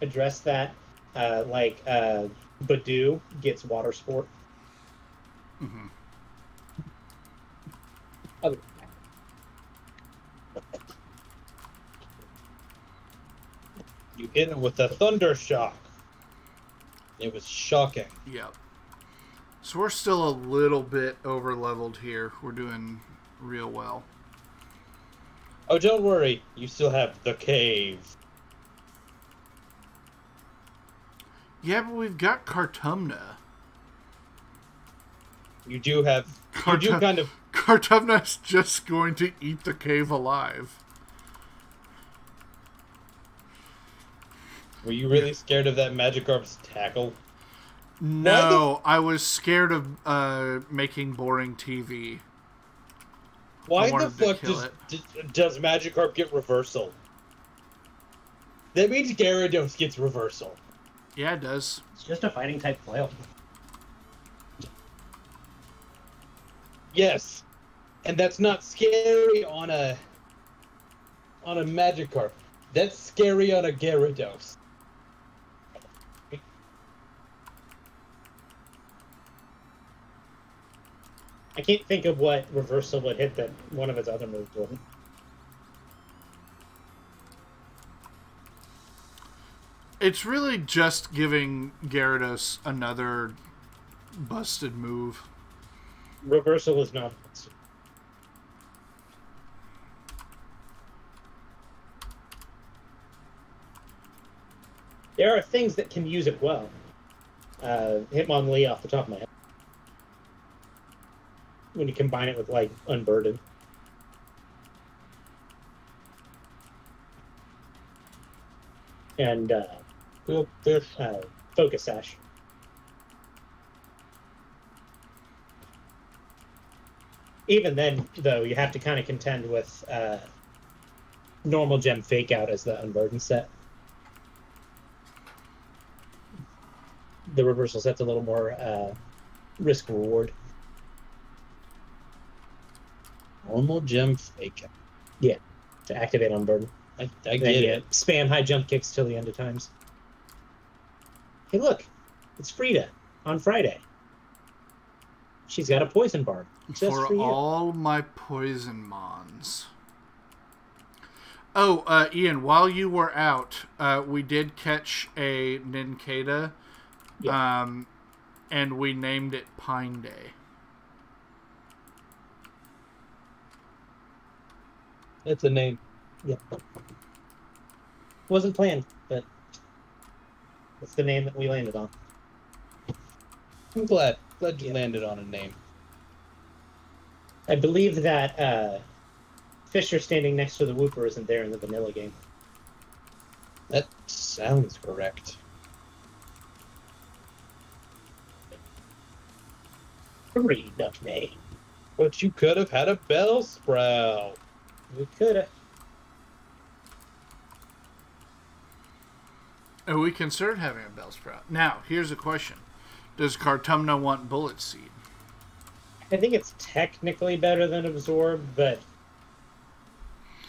S2: address that, like Badoo gets water sport.
S1: Mm-hmm.
S2: Other
S3: You hit him with a thunder shock. It was shocking.
S1: Yep. So we're still a little bit over leveled here. We're doing real well.
S3: Oh, don't worry. You still have the cave.
S1: Yeah, but we've got Kartumna.
S3: You do have... You do kind of...
S1: Kartumna's just going to eat the cave alive.
S3: Were you really scared of that Magikarp's tackle?
S1: No, I was scared of making boring TV.
S3: Why the
S1: wanted to
S3: fuck
S1: kill
S3: does Magikarp get reversal? That means Gyarados gets reversal.
S1: Yeah, it does.
S2: It's just a fighting type flail.
S3: Yes. And that's not scary on a Magikarp. That's scary on a Gyarados.
S2: I can't think of what reversal would hit that one of its other moves wouldn't.
S1: It's really just giving Gyarados another busted move.
S2: Reversal is not. There are things that can use it well. Hitmonlee off the top of my head. When you combine it with, like, Unburden. And Focus Sash. Even then, though, you have to kind of contend with normal gem Fake Out as the Unburden set. The reversal set's a little more risk-reward.
S3: Normal gem Fake Out.
S2: Yeah, to activate Unburden.
S3: I get it.
S2: Spam high jump kicks till the end of times. Hey, look, it's Frida on Friday. She's got a poison barb. Just for you.
S1: All my poison mons. Oh, Ian, while you were out, we did catch a Nincada, and we named it Pine Day.
S3: That's a name.
S2: Yeah. Wasn't planned, but it's the name that we landed on.
S3: I'm glad you landed on a name.
S2: I believe that Fisher standing next to the Wooper isn't there in the vanilla game.
S3: That sounds correct.
S2: Read of me.
S3: But you could have had a Bellsprout.
S2: We could have.
S1: And we considered having a Bellsprout. Now, here's a question. Does Kartumna want Bullet Seed?
S2: I think it's technically better than Absorb, but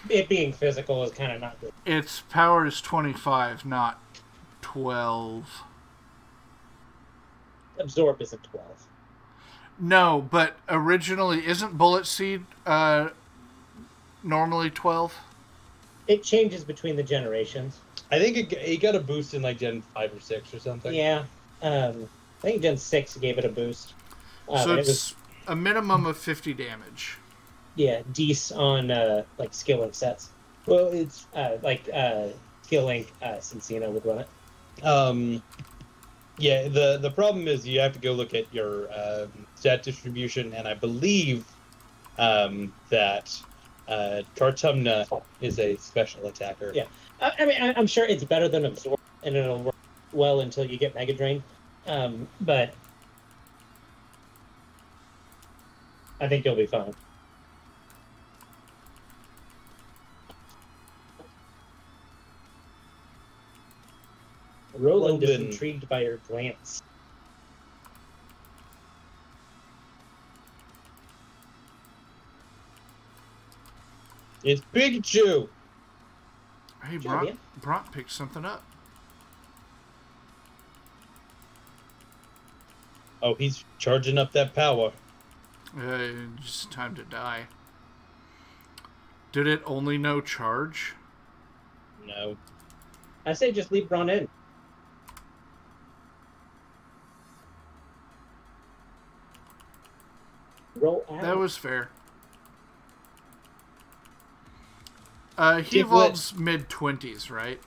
S2: it being physical is kind of not good.
S1: Its power is 25, not 12.
S2: Absorb isn't 12.
S1: No, but originally, isn't Bullet Seed normally 12?
S2: It changes between the generations.
S3: I think it got a boost in like Gen 5 or 6 or something.
S2: Yeah. I think Gen 6 gave it a boost.
S1: So it's a minimum of 50 damage.
S2: Yeah, Deece on like skill link sets. Well, it's skill link Cincino would run it.
S3: Yeah, the problem is you have to go look at your stat distribution, and I believe that Kartumna is a special attacker.
S2: Yeah, I mean, I'm sure it's better than Absorb, and it'll work well until you get Mega Drain. But I think you'll be fine. Roland is intrigued by your glance.
S3: It's Pikachu!
S1: Hey, Brock picked something up.
S3: Oh, he's charging up that power.
S1: Just time to die. Did it only know charge?
S3: No.
S2: I say just leave Braun in. Roll out.
S1: That was fair. He evolves mid-20s, right?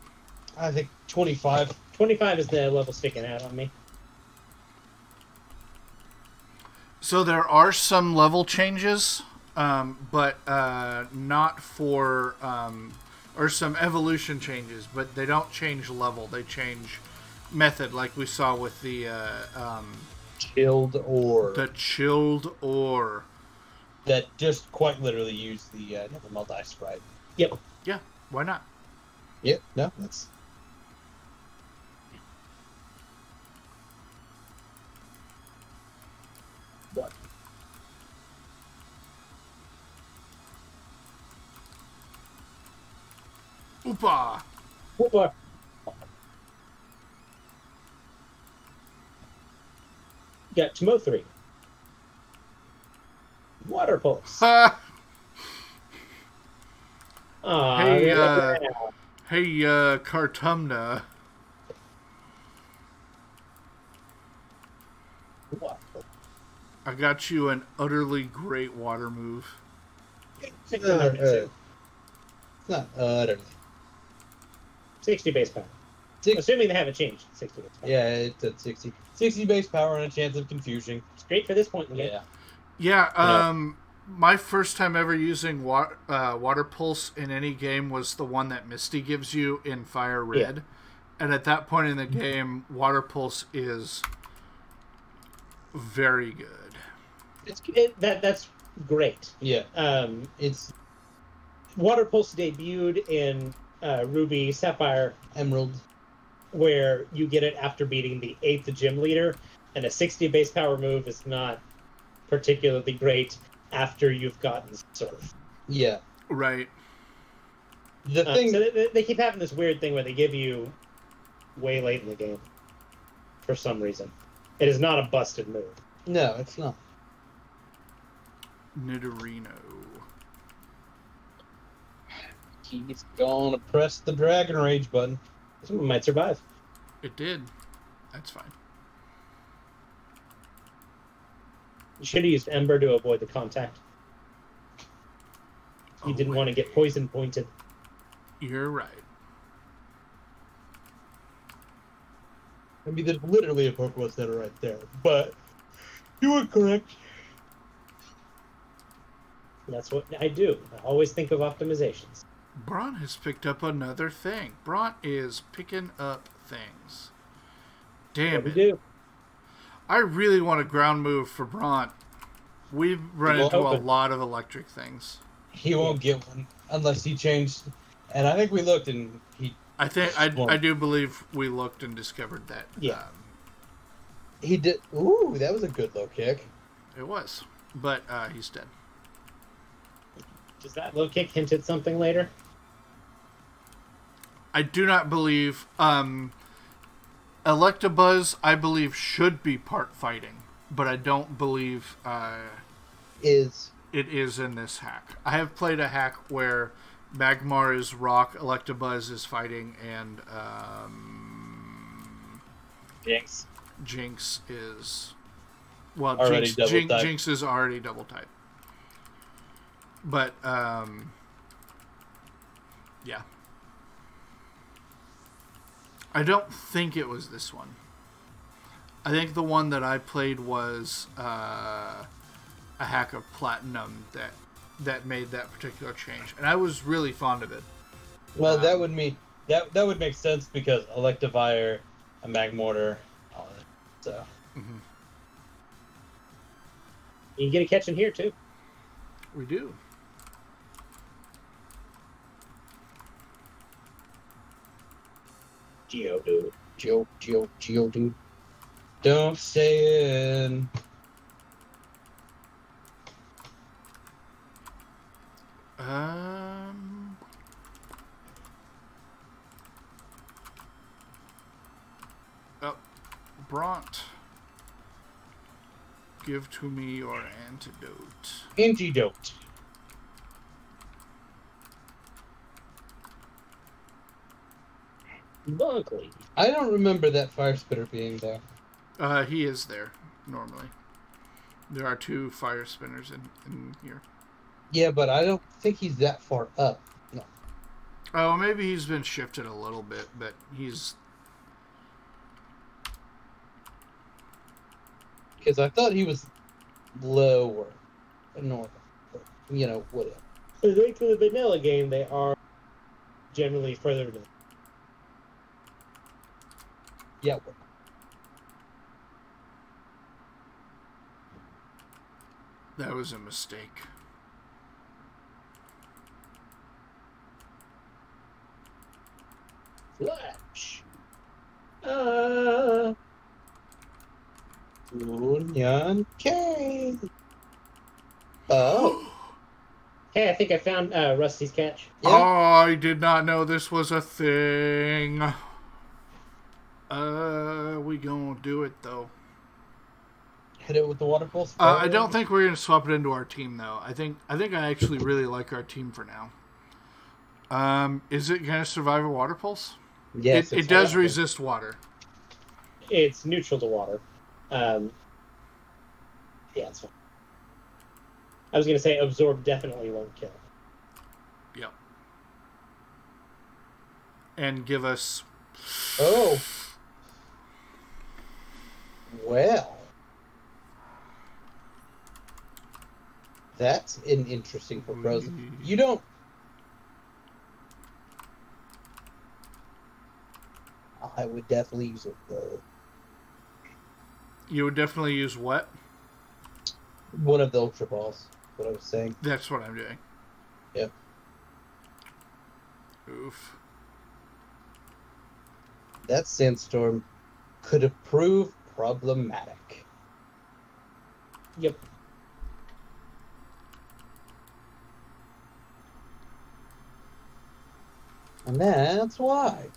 S3: I think 25.
S2: 25 is the level sticking out on me.
S1: So there are some level changes, but not for... or some evolution changes, but they don't change level. They change method, like we saw with the...
S3: Chilled Ore.
S1: The Chilled Ore.
S3: That just quite literally used the Never Multi Sprite.
S2: Yep.
S1: Yeah, why not?
S3: Yep, no, that's...
S2: What?
S1: Oopa!
S2: Whoop. Got Tomo 3. Water Pulse.
S1: Ha!
S2: Aw,
S1: Hey, Cartumna.
S2: What?
S1: I got you an utterly great water move.
S2: It's
S3: not utterly.
S2: 60 base power. Assuming they haven't changed. 60 base power.
S3: Yeah, it's at 60. 60 base power and a chance of confusing.
S2: It's great for this point in the game.
S1: Yeah, my first time ever using water pulse in any game was the one that Misty gives you in Fire Red. Yeah. And at that point in the game, water pulse is very good.
S2: That's great.
S3: Yeah.
S2: It's water pulse debuted in Ruby, Sapphire,
S3: Emerald,
S2: where you get it after beating the 8th gym leader, and a 60 base power move is not particularly great after you've gotten Surf.
S3: Yeah.
S1: Right.
S3: The thing...
S2: So they keep having this weird thing where they give you way late in the game for some reason. It is not a busted move.
S3: No, it's not.
S1: Nidorino.
S3: He's gonna press the Dragon Rage button.
S2: It might survive.
S1: It did. That's fine.
S2: You should have used Ember to avoid the contact. You didn't want to get poison pointed.
S1: You're right.
S3: I mean, there's literally a Pokemon Center right there, but you were correct.
S2: That's what I do. I always think of optimizations.
S1: Braun has picked up another thing. Braun is picking up things. Damn it.
S2: Do.
S1: I really want a ground move for Braun. We've run into a lot of electric things.
S3: He won't get one unless he changed. And I think we looked and he...
S1: I do believe we looked and discovered that.
S2: Yeah.
S3: He did... Ooh, that was a good low kick.
S1: It was. But he's dead.
S2: Does that low kick hint at something later?
S1: I do not believe... Electabuzz, I believe, should be part fighting. But I don't believe... It is in this hack. I have played a hack where Magmar is rock, Electabuzz is fighting, and Jinx is... Well, Jinx is already double type. But, yeah. I don't think it was this one. I think the one that I played was a hack of Platinum that made that particular change, and I was really fond of it.
S3: Well, that would mean that would make sense because Electivire, a Magmortar, all that. So
S2: you can get a catch in here too.
S1: We do.
S2: Geodude.
S3: Geodude. Don't stay in.
S1: Oh, Bront. Give to me your antidote.
S3: Antidote.
S2: Luckily.
S3: I don't remember that Fire Spitter being there.
S1: He is there, normally. There are 2 fire spinners in here.
S3: Yeah, but I don't think he's that far up. No.
S1: Oh, maybe he's been shifted a little bit, but he's...
S3: Because I thought he was lower. North. You know, whatever.
S2: I think for the vanilla game, they are generally further north.
S3: Yeah.
S1: That was a mistake.
S2: Flash.
S3: Unyan K. Oh.
S2: Hey, I think I found Rusty's catch.
S3: Yeah.
S1: I did not know this was a thing. We gonna do it though.
S3: Hit it with the water pulse.
S1: I don't think we're gonna swap it into our team though. I think I actually really like our team for now. Is it gonna survive a water pulse?
S3: Yes,
S1: it does resist water.
S2: It's neutral to water. Yeah, it's fine. I was gonna say absorb definitely won't kill.
S1: Yep. And give us.
S3: Oh. Well. That's an interesting proposal. You don't. I would definitely use it though.
S1: You would definitely use what?
S3: One of the Ultra Balls. What I was saying.
S1: That's what I'm doing.
S3: Yep.
S1: Oof.
S3: That sandstorm could have proved problematic.
S2: Yep.
S3: And that's why.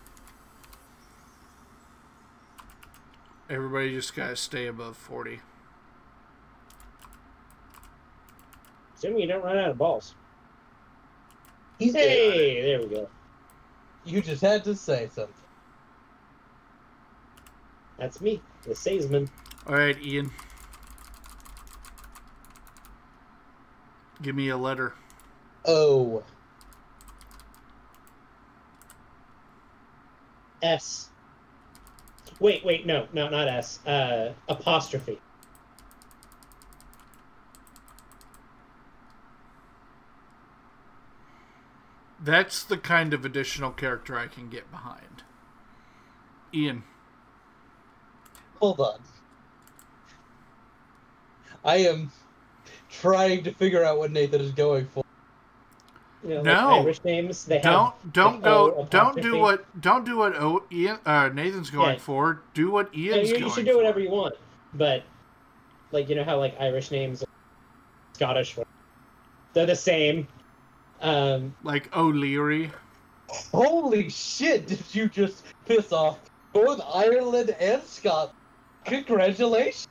S1: Everybody just gotta stay above 40.
S2: Assuming you don't run out of balls.
S3: He's
S2: Hey, there we go.
S3: You just had to say something.
S2: That's me, the salesman.
S1: Alright, Ian. Give me a letter.
S3: Oh.
S2: S. Wait, no, not S. Apostrophe.
S1: That's the kind of additional character I can get behind. Ian.
S3: Hold on. I am trying to figure out what Nathan is going for.
S2: You know,
S1: No.
S2: like Irish names, they have
S1: Don't
S2: O
S1: do what Ian Nathan's going for. Do what Ian's going for.
S2: You should do whatever you want, but like you know how like Irish names, Scottish, they're the same.
S1: Like O'Leary.
S3: Holy shit, did you just piss off both Ireland and Scotland? Congratulations.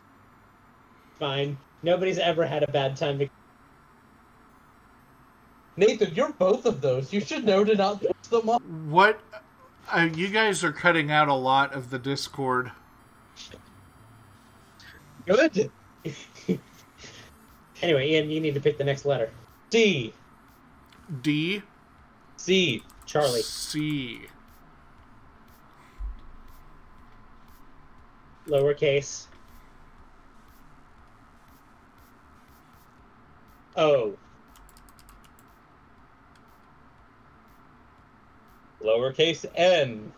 S2: Fine. Nobody's ever had a bad time.
S3: Nathan, you're both of those. You should know to not piss them off.
S1: What? You guys are cutting out a lot of the Discord.
S3: Good.
S2: Anyway, Ian, you need to pick the next letter.
S3: D.
S1: D.
S3: C.
S2: Charlie.
S1: C.
S2: Lowercase. O.
S3: Lowercase n.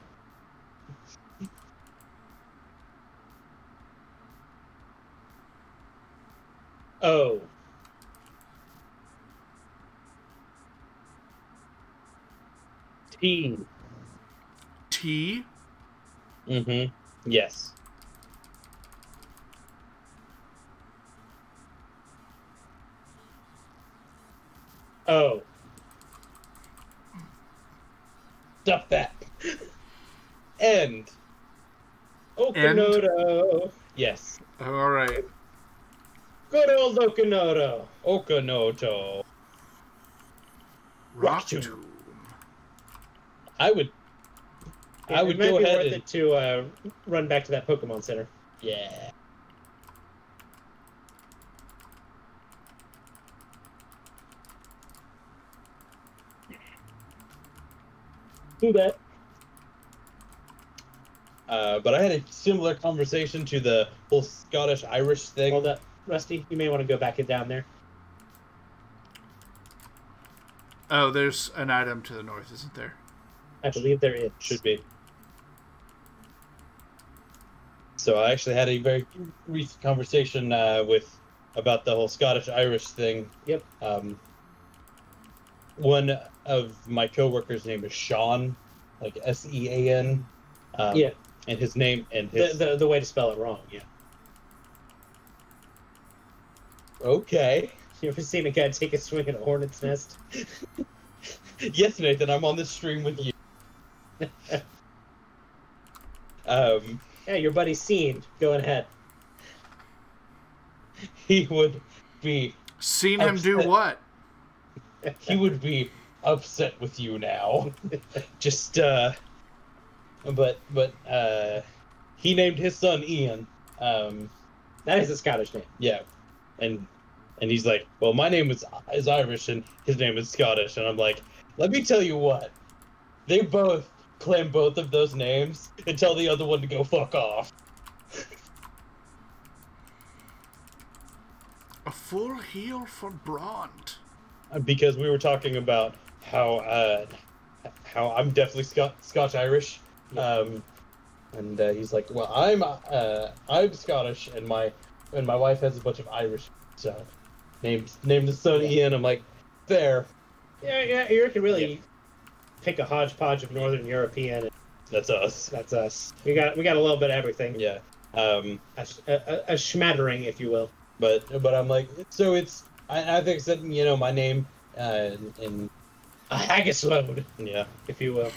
S2: O.
S3: T.
S1: T.
S3: Mm-hmm. Yes.
S2: O.
S3: Stuff that. End.
S2: Okanoto.
S3: Yes.
S1: All right.
S2: Good old Okanoto.
S3: Okanoto.
S1: Rock
S2: Tomb.
S1: Tomb.
S3: I would
S2: It might
S3: go
S2: be
S3: ahead
S2: worth
S3: and...
S2: it to run back to that Pokemon Center.
S3: Yeah.
S2: Do that.
S3: But I had a similar conversation to the whole Scottish-Irish thing.
S2: Hold up. Rusty, you may want to go back down there.
S1: Oh, there's an item to the north, isn't there?
S2: I believe there is.
S3: Should be. So I actually had a very recent conversation about the whole Scottish-Irish thing.
S2: Yep.
S3: One of my coworkers' name is Sean, like Sean.
S2: Yeah.
S3: And his name and his...
S2: The way to spell it wrong, yeah.
S3: Okay.
S2: You ever seen a guy take a swing at a hornet's nest?
S3: Yes, Nathan, I'm on this stream with you.
S2: Yeah, your buddy Scene. Go ahead.
S3: He would be
S1: Seen him do
S3: upset.
S1: what?
S3: He would be upset with you now. Just but he named his son Ian.
S2: That is a Scottish name.
S3: Yeah. And he's like, well, my name is Irish and his name is Scottish. And I'm like, let me tell you what. They both claim both of those names and tell the other one to go fuck off.
S1: A full heal for Bront.
S3: Because we were talking about how I'm definitely Scotch-Irish. And he's like, well, I'm Scottish and my wife has a bunch of Irish. So named the son Ian. I'm like, fair.
S2: Yeah, you can really pick a hodgepodge of Northern European.
S3: That's us.
S2: That's us. We got a little bit of everything.
S3: Yeah.
S2: A smattering, if you will.
S3: But I'm like, so it's I think I said, you know, my name in
S2: A haggis load,
S3: yeah,
S2: if you will.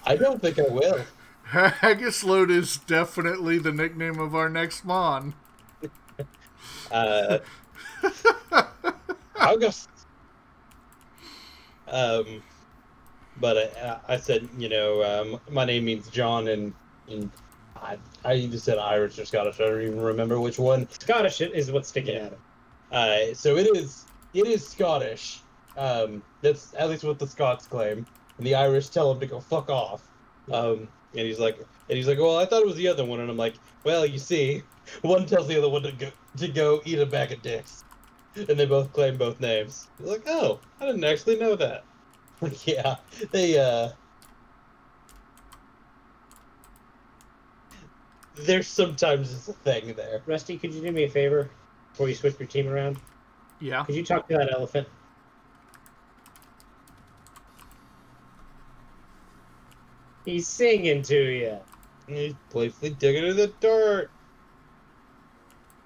S3: I don't think I will.
S1: Haggis Load is definitely the nickname of our next Mon.
S3: August. But I said, you know, my name means John, and I either said Irish or Scottish. I don't even remember which one.
S2: Scottish is what's sticking out of it.
S3: So it is Scottish. That's at least what the Scots claim, and the Irish tell him to go fuck off. And he's like, well, I thought it was the other one, and I'm like, well, you see, one tells the other one to go eat a bag of dicks, and they both claim both names. He's like, oh, I didn't actually know that. Like, yeah, there's sometimes it's a thing there.
S2: Rusty, could you do me a favor before you switch your team around?
S1: Yeah.
S2: Could you talk to that elephant? He's singing to you.
S3: He's playfully digging into the dirt.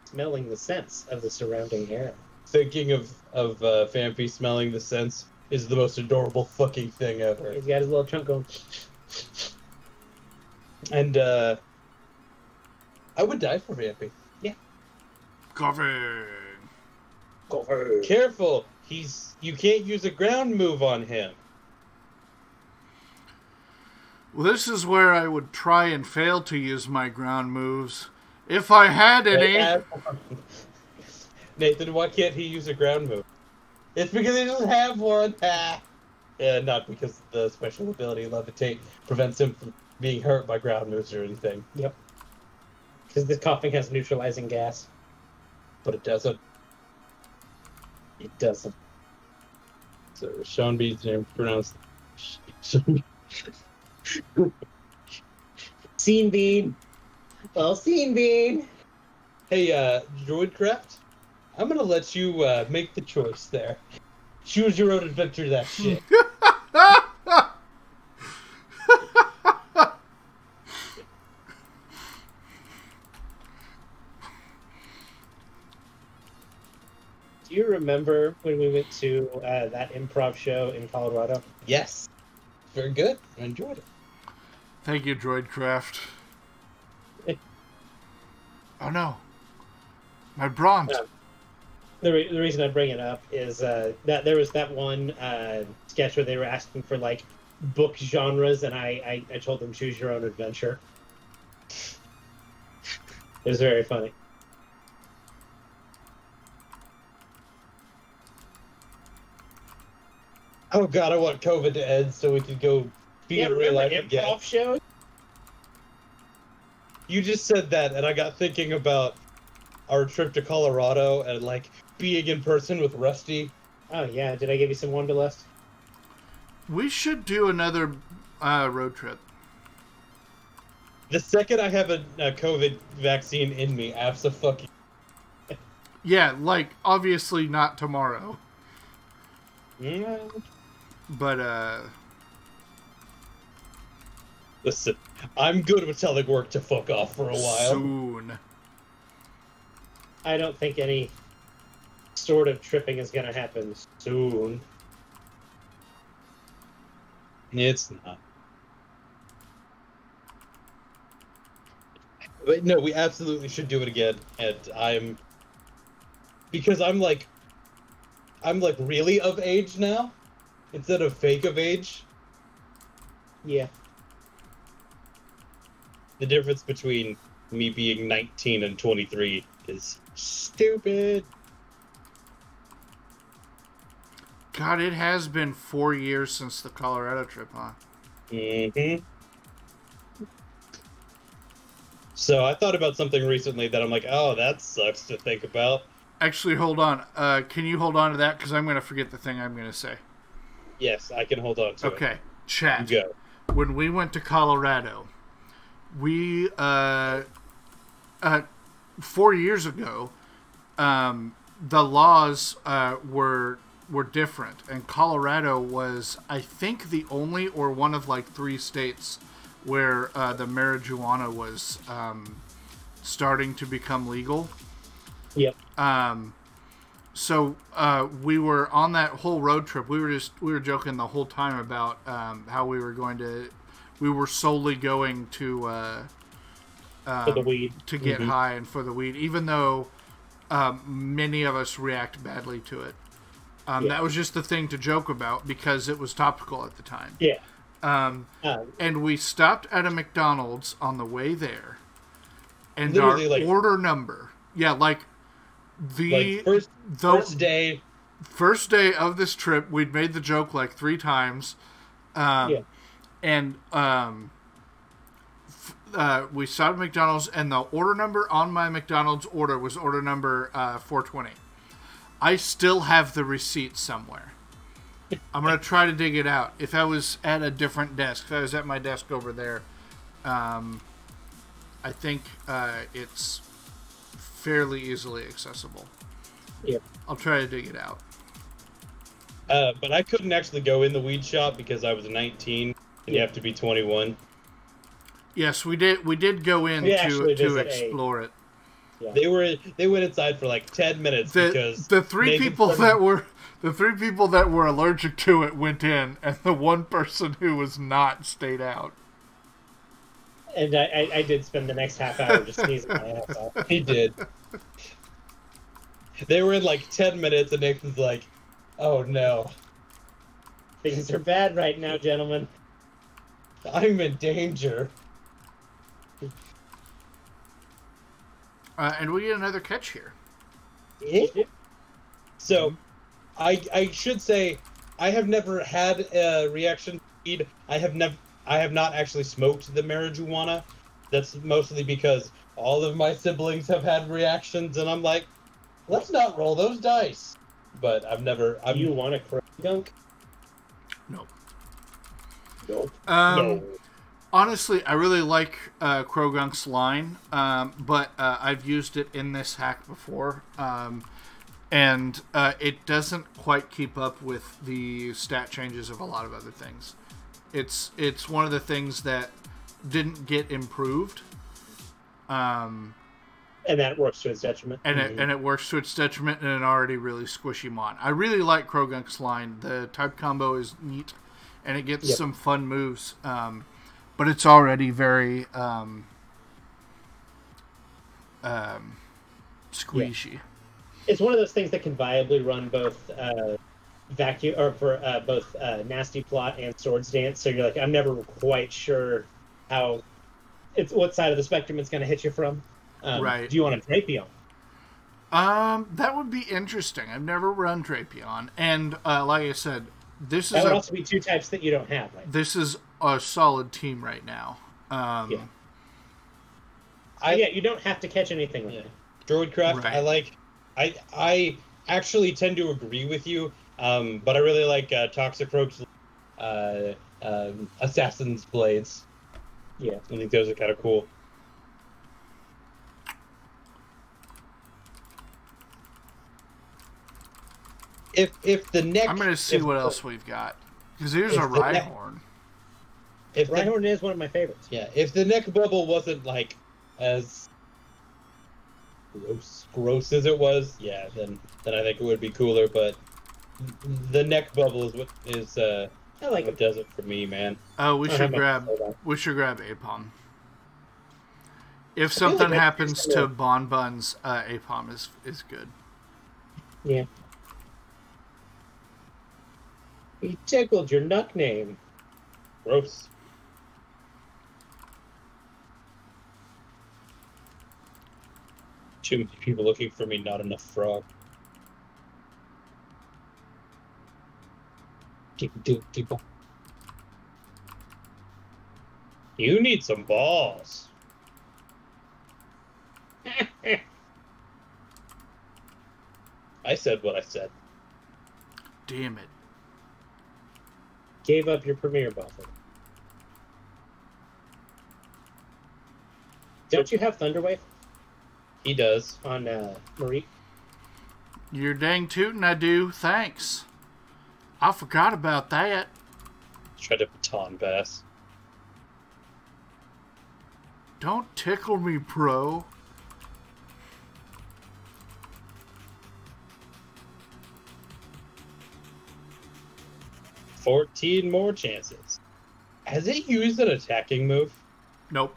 S2: Smelling the scents of the surrounding air.
S3: Thinking of Fampy smelling the scents is the most adorable fucking thing ever.
S2: He's got his little trunk going.
S3: And I would die for Vampy.
S2: Yeah.
S1: Cover.
S3: Careful, you can't use a ground move on him.
S1: Well, this is where I would try and fail to use my ground moves. If I had any.
S3: Nathan, why can't he use a ground move? It's because he doesn't have one. Yeah, not because the special ability Levitate prevents him from being hurt by ground moves or anything.
S2: Yep. Because the coughing has neutralizing gas.
S3: But it doesn't.
S2: It doesn't.
S3: So Sean B's name pronounced.
S2: Scene Bean. Well, Scene Bean.
S3: Hey, Droidcraft, I'm gonna let you make the choice there. Choose your own adventure, that shit.
S2: Do you remember when we went to that improv show in Colorado?
S3: Yes. Very good. I enjoyed it.
S1: Thank you, Droidcraft. Oh no. My Bront.
S2: The reason I bring it up is that there was that one sketch where they were asking for like book genres, and I told them choose your own adventure. It was very funny.
S3: Oh god, I want COVID to end so we can go be in real life again.
S2: Improv show?
S3: You just said that, and I got thinking about our trip to Colorado and like being in person with Rusty.
S2: Oh yeah, did I give you some Wanderlust?
S1: We should do another road trip.
S3: The second I have a COVID vaccine in me, abso-fucking.
S1: Yeah, like, obviously not tomorrow.
S3: Mm.
S1: But,
S3: Listen, I'm good with telling work to fuck off for a while.
S1: soon.
S2: I don't think any sort of tripping is going to happen soon.
S3: It's not. But no, we absolutely should do it again. And because I'm like really of age now, instead of fake of age.
S2: Yeah.
S3: The difference between me being 19 and 23 is stupid.
S1: God, it has been 4 years since the Colorado trip, huh?
S3: Mm-hmm. So I thought about something recently that I'm like, oh, that sucks to think about.
S1: Actually, hold on. Can you hold on to that? Because I'm going to forget the thing I'm going to say.
S3: Yes, I can hold on to it.
S1: Okay, chat.
S3: You go.
S1: When we went to Colorado, we 4 years ago, the laws were different, and Colorado was, I think, the only or one of like 3 states where the marijuana was starting to become legal.
S2: Yep.
S1: So we were on that whole road trip. We were joking the whole time about how we were solely going to
S2: for the weed
S1: to get high and for the weed, even though many of us react badly to it. That was just the thing to joke about because it was topical at the time.
S2: Yeah.
S1: And we stopped at a McDonald's on the way there, and our
S3: Literally,
S1: order number, first day of this trip, we'd made the joke like 3 times, and we stopped at McDonald's, and the order number on my McDonald's order was order number 420. I still have the receipt somewhere. I'm going to try to dig it out. If I was at a different desk, if I was at my desk over there, I think it's fairly easily accessible.
S2: Yep.
S1: I'll try to dig it out.
S3: But I couldn't actually go in the weed shop because I was 19 and you have to be 21.
S1: Yes, we did go in to explore it.
S2: Yeah.
S3: They went inside for like 10 minutes because
S1: the 3 people that were allergic to it went in, and the one person who was not stayed out.
S2: And I did spend the next half hour just sneezing my ass off.
S3: He did. They were in like 10 minutes, and Nick was like, "Oh no,
S2: Things are bad right now, gentlemen.
S3: I'm in danger."
S1: And we get another catch here.
S3: So, I should say, I have never had a reaction to weed. I have not actually smoked the marijuana. That's mostly because all of my siblings have had reactions, and I'm like, let's not roll those dice. But I've never.
S2: You want a crow gunk?
S1: No.
S2: No.
S1: No. Honestly, I really like Krogunk's line, but I've used it in this hack before, and it doesn't quite keep up with the stat changes of a lot of other things. It's one of the things that didn't get improved,
S2: and that works to its detriment.
S1: And it works to its detriment in an already really squishy mon. I really like Krogunk's line. The type combo is neat, and it gets some fun moves. But it's already very squeezy.
S2: Yeah. It's one of those things that can viably run both vacuum or for both Nasty Plot and Swords Dance. So you're like, I'm never quite sure what side of the spectrum it's going to hit you from.
S1: Right.
S2: Do you want a Drapion?
S1: That would be interesting. I've never run Drapion, and like I said, this
S2: would also be 2 types that you don't have. Right?
S1: This is a solid team right now.
S2: You don't have to catch anything with it.
S3: Druidcraft,
S1: right.
S3: I actually tend to agree with you, but I really like Toxicroak's Assassin's Blades.
S2: Yeah.
S3: I think those are kind of cool. If the neck...
S1: I'm going to see what else we've got. Because here's a Rhyhorn.
S2: Rhyhorn is one of my favorites.
S3: Yeah, if the neck bubble wasn't like as gross as it was, yeah, then I think it would be cooler. But the neck bubble is what is
S2: I like
S3: what
S2: it.
S3: does it for me, man.
S1: Oh, we
S2: I
S1: should
S2: have my-
S1: grab Apom. If
S2: feel like
S1: something
S2: I-
S1: happens to Bon Buns, Apom is good.
S2: Yeah. He tickled your nuck name.
S3: Gross. Too many people looking for me, not enough frog. People. You need some balls. I said what I said.
S1: Damn it.
S2: Gave up your premiere buffer. Don't you have Thunderwave
S3: He does.
S2: on Marie?
S1: You're dang tootin' I do. Thanks. I forgot about that.
S3: Try to baton pass.
S1: Don't tickle me, pro.
S3: $14 more chances. Has it used an attacking move?
S1: Nope.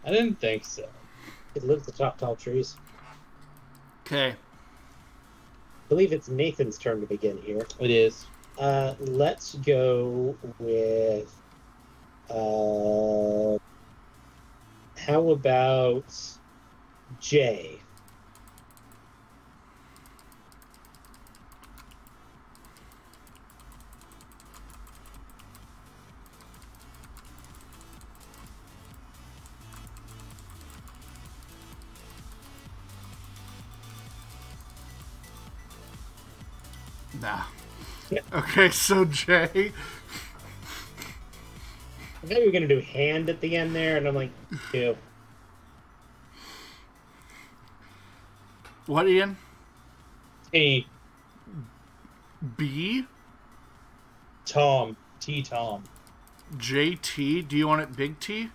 S3: I didn't think so.
S2: It lives atop tall trees.
S1: Okay.
S2: I believe it's Nathan's turn to begin here.
S3: It is.
S2: Let's go with. How about Jay?
S1: Nah. Okay, so Jay.
S2: I thought you were gonna do hand at the end there, and I'm like, ew.
S1: What, Ian?
S3: T.
S1: B?
S3: Tom. T. Tom.
S1: JT? Do you want it big T?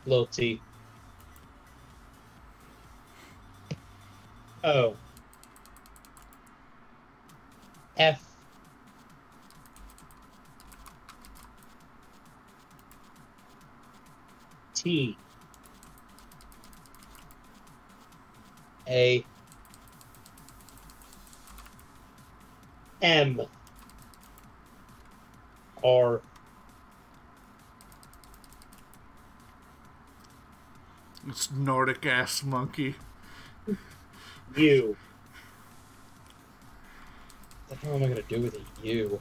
S3: Little T.
S2: Oh.
S3: F.
S2: T.
S3: A.
S2: M.
S3: R.
S1: It's Nordic ass monkey.
S2: U.
S3: What the hell am I gonna do with a U?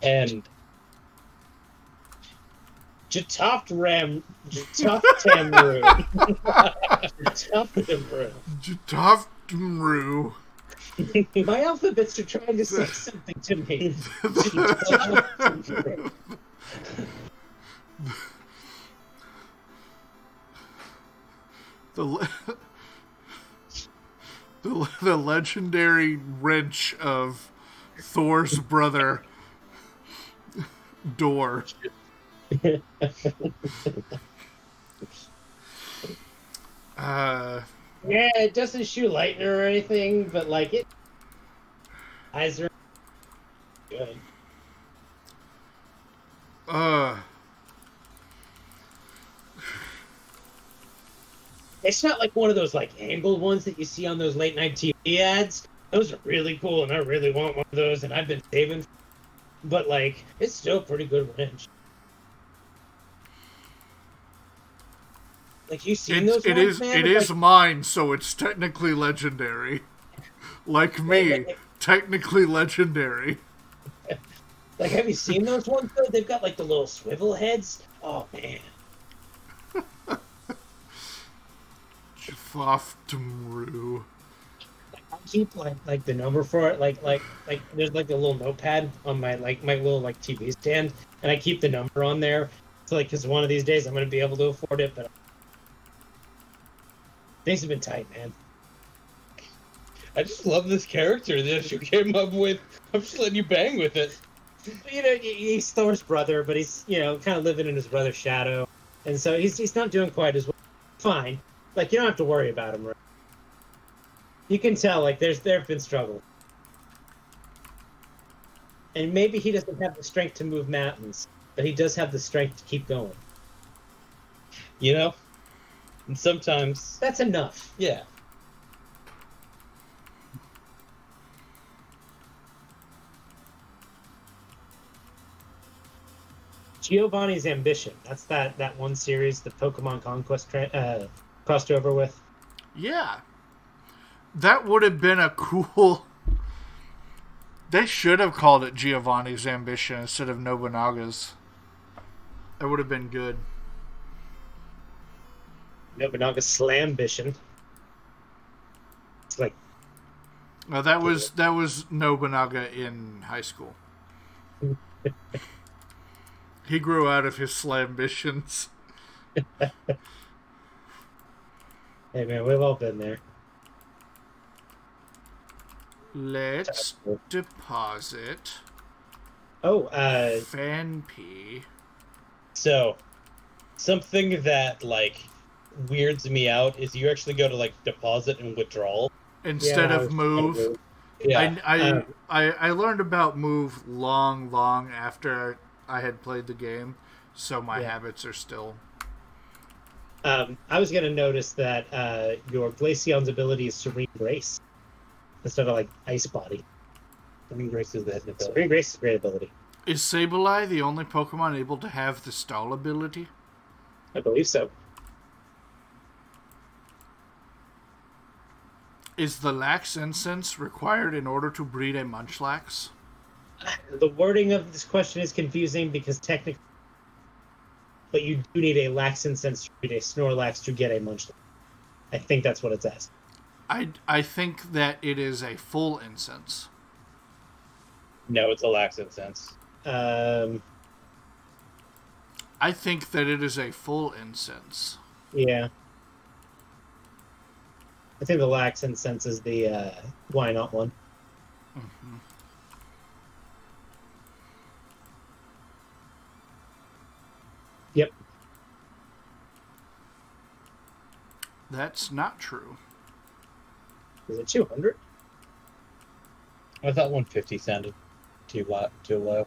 S3: N.
S2: Jatoft Tamru. Jatoft
S1: Jatoftamru.
S2: My alphabets are trying to say something to me.
S1: The legendary wrench of Thor's brother, Door.
S2: Yeah, it doesn't shoot lightning or anything, but like it. Eyes are good. It's not like one of those like angled ones that you see on those late night TV ads. Those are really cool, and I really want one of those, and I've been saving. But like, it's still a pretty good wrench. Like you seen those ones, man?
S1: It is mine, so it's technically legendary. Like me, technically legendary.
S2: Like, have you seen those ones though? They've got like the little swivel heads. Oh man.
S1: Jafoftamru.
S2: I keep like the number for it, like there's like a little notepad on my little like TV stand, and I keep the number on there. So like, because one of these days I'm gonna be able to afford it, but things have been tight, man.
S3: I just love this character that you came up with. I'm just letting you bang with it.
S2: You know, he's Thor's brother, but he's kind of living in his brother's shadow, and so he's not doing quite as well. fine. Like, you don't have to worry about him, right? You can tell, like, there have been struggles. And maybe he doesn't have the strength to move mountains, but he does have the strength to keep going.
S3: You know? And sometimes...
S2: That's enough.
S3: Yeah.
S2: Giovanni's Ambition. That's that one series that Pokemon Conquest crossed over with.
S1: Yeah. That would have been a cool... They should have called it Giovanni's Ambition instead of Nobunaga's. That would have been good.
S2: Nobunaga's Slambition. It's like...
S1: Well, that was Nobunaga in high school. He grew out of his Slambitions.
S2: Hey man, we've all been there.
S1: Let's deposit.
S2: Oh,
S1: Fanpy.
S3: So, something that, like, weirds me out is you actually go to, like, deposit and withdrawal.
S1: Instead of move.
S3: Yeah.
S1: I learned about move long after I had played the game, so my habits are still...
S2: I was going to notice that your Glaceon's ability is Serene Grace instead of, like, Ice Body.
S3: Serene Grace is the hidden ability.
S2: Serene Grace is a great ability.
S1: Is Sableye the only Pokemon able to have the stall ability?
S2: I believe so.
S1: Is the Lax Incense required in order to breed a Munchlax?
S2: The wording of this question is confusing because technically... But you do need a Lax Incense to breed a Snorlax to get a Munchlax. I think that's what it's asking.
S1: I think that it is a full incense.
S3: No, it's a lax incense.
S1: I think that it is a full incense.
S2: Yeah. I think the Lax Incense is the why not one.
S1: Mm-hmm.
S2: Yep.
S1: That's not true.
S2: Is it 200?
S3: I thought 150 sounded too low.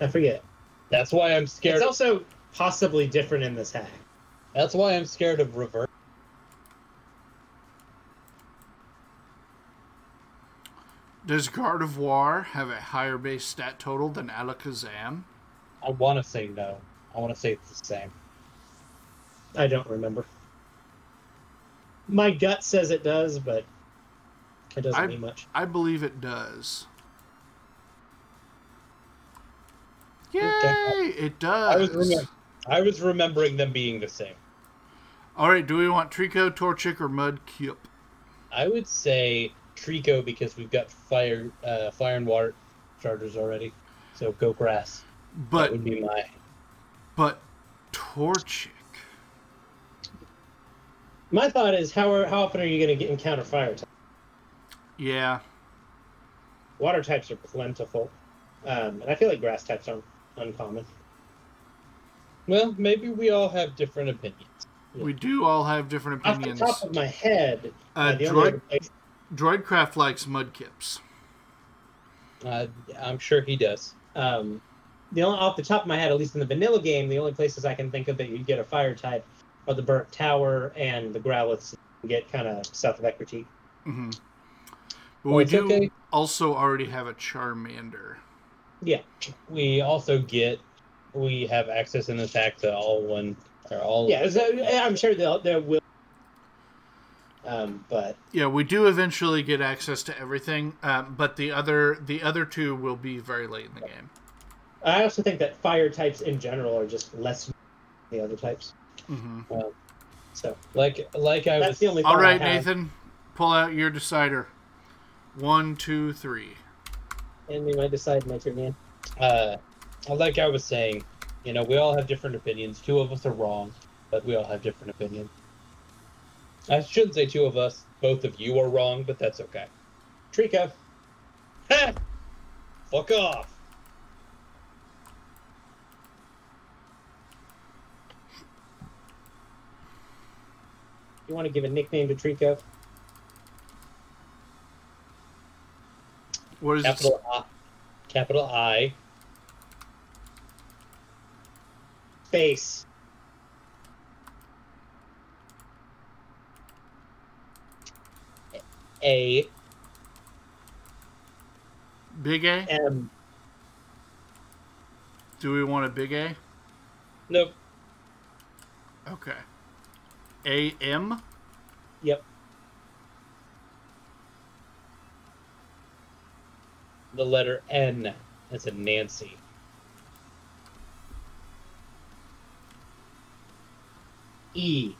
S2: I forget.
S3: That's why I'm scared.
S2: It's also possibly different in this hack.
S3: That's why I'm scared of reverse.
S1: Does Gardevoir have a higher base stat total than Alakazam?
S3: I want to say no. I want to say it's the same.
S2: I don't remember. My gut says it does, but it doesn't mean much.
S1: I believe it does. Yay!
S3: Okay.
S1: It does.
S3: I was remembering them being the same.
S1: Alright, do we want Trico, Torchic, or Mudkip?
S3: I would say Trico because we've got fire and water chargers already. So go grass.
S1: But
S3: that would be my...
S1: But Torchic.
S2: My thought is, how often are you going to encounter fire types?
S1: Yeah.
S2: Water types are plentiful. And I feel like grass types aren't uncommon.
S3: Well, maybe we all have different opinions.
S1: We do all have different opinions.
S2: Off the top of my head,
S1: Droidcraft likes Mudkips.
S3: I'm sure he does.
S2: Off the top of my head, at least in the vanilla game, the only places I can think of that you'd get a fire type are the Burnt Tower and the Growlithe. You get kind of south of Ecruteak.
S1: Mm-hmm. But we do also already have a Charmander.
S2: Yeah.
S3: We have access in this hack to all.
S2: Yeah, I'm sure there will. But
S1: yeah, we do eventually get access to everything. But the other two will be very late in the game.
S2: I also think that fire types in general are just less than the other types.
S1: Mm-hmm.
S2: So,
S3: that's
S2: the only.
S1: All right, Nathan, pull out your decider. 1, 2, 3.
S2: And we might decide my turn, man.
S3: Like I was saying, we all have different opinions. 2 of us are wrong, but we all have different opinions. I shouldn't say 2 of us. Both of you are wrong, but that's okay.
S2: Trico.
S3: Ha! Fuck off.
S2: You want to give a nickname to Trico?
S1: What is
S2: Capital
S1: it?
S2: I. Capital I. Space. A.
S1: Big A?
S2: M.
S1: Do we want a big A?
S2: Nope.
S1: Okay. A-M?
S2: Yep. The letter N. That's a Nancy. E.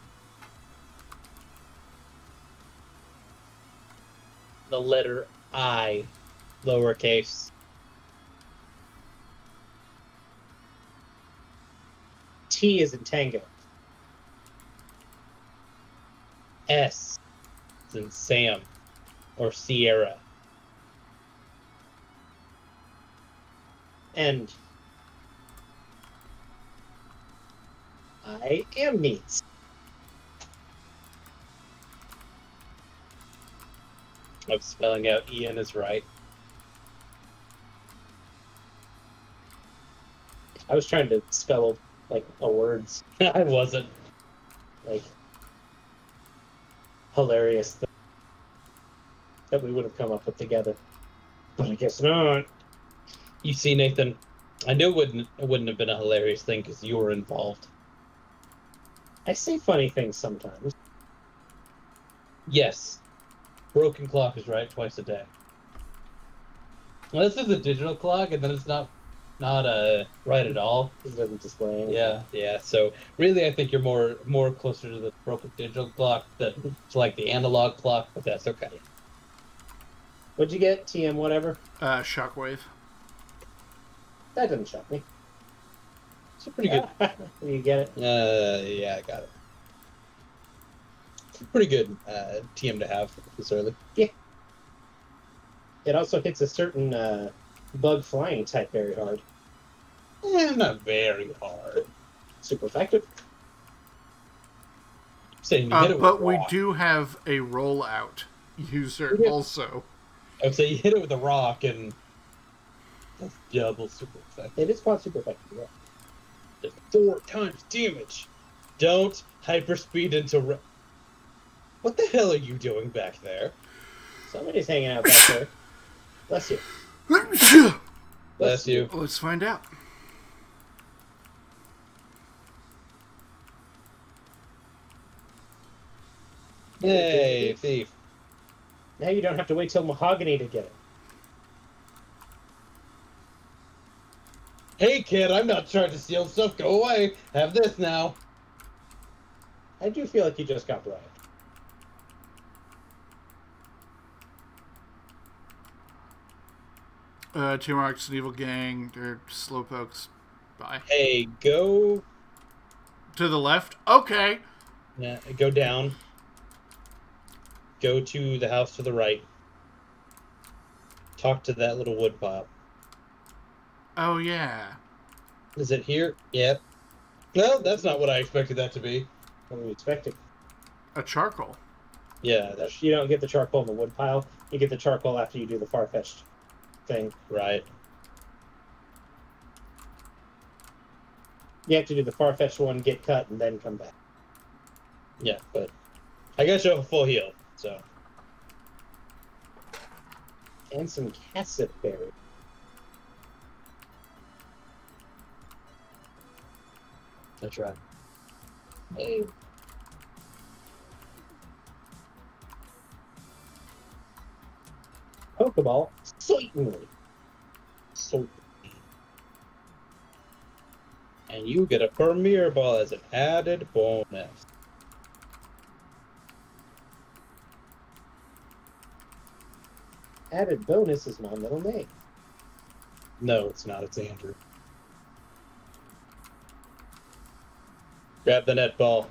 S2: The letter I. Lowercase. T is in Tango. S is in Sam or Sierra. And I am neat. I'm spelling out Ian is right. I was trying to spell like a words. I wasn't. Like hilarious that we would have come up with together. But I guess not. You see, Nathan, I knew it wouldn't have been a hilarious thing because you were involved. I say funny things sometimes. Yes. Broken clock is right twice a day. Well, this is a digital clock, and then it's not right at all. It doesn't display anything. Yeah. So really, I think you're more closer to the broken digital clock than to like the analog clock, but that's okay. What'd you get? TM whatever?
S1: Shockwave.
S2: That doesn't shock me. It's pretty good. You get it? Yeah, I got it. Pretty good TM to have this early. Yeah. It also hits a certain bug flying type very hard. Not very hard. Super effective. Saying you hit it with
S1: but
S2: a
S1: we
S2: rock.
S1: do have a rollout user also.
S2: I would say you hit it with a rock and that's double super effective. It is quite super effective, yeah. Just 4 times damage. Don't hyperspeed into... What the hell are you doing back there? Somebody's hanging out back there. Bless you. Bless you.
S1: Let's find out.
S2: Hey, thief. Now you don't have to wait till Mahogany to get it. Hey, kid, I'm not trying to steal stuff. Go away. Have this now. I do feel like you just got bribed.
S1: Two Marks, an Evil Gang, they're slowpokes. Bye.
S2: Hey, go...
S1: To the left? Okay.
S2: Yeah, go down. Go to the house to the right. Talk to that little wood pile.
S1: Oh, yeah.
S2: Is it here? Yep. No, that's not what I expected that to be. What were you expecting?
S1: A charcoal.
S2: Yeah, you don't get the charcoal in the wood pile. You get the charcoal after you do the far-fetched thing. Right. You have to do the far-fetched one, get cut, and then come back. Yeah, but I got you a full heal, so. And some casset berry. That's right. Hey. Pokeball, certainly. Certainly. And you get a Premier Ball as an added bonus. Added bonus is my middle name. No, it's not. It's Andrew. Grab the net ball.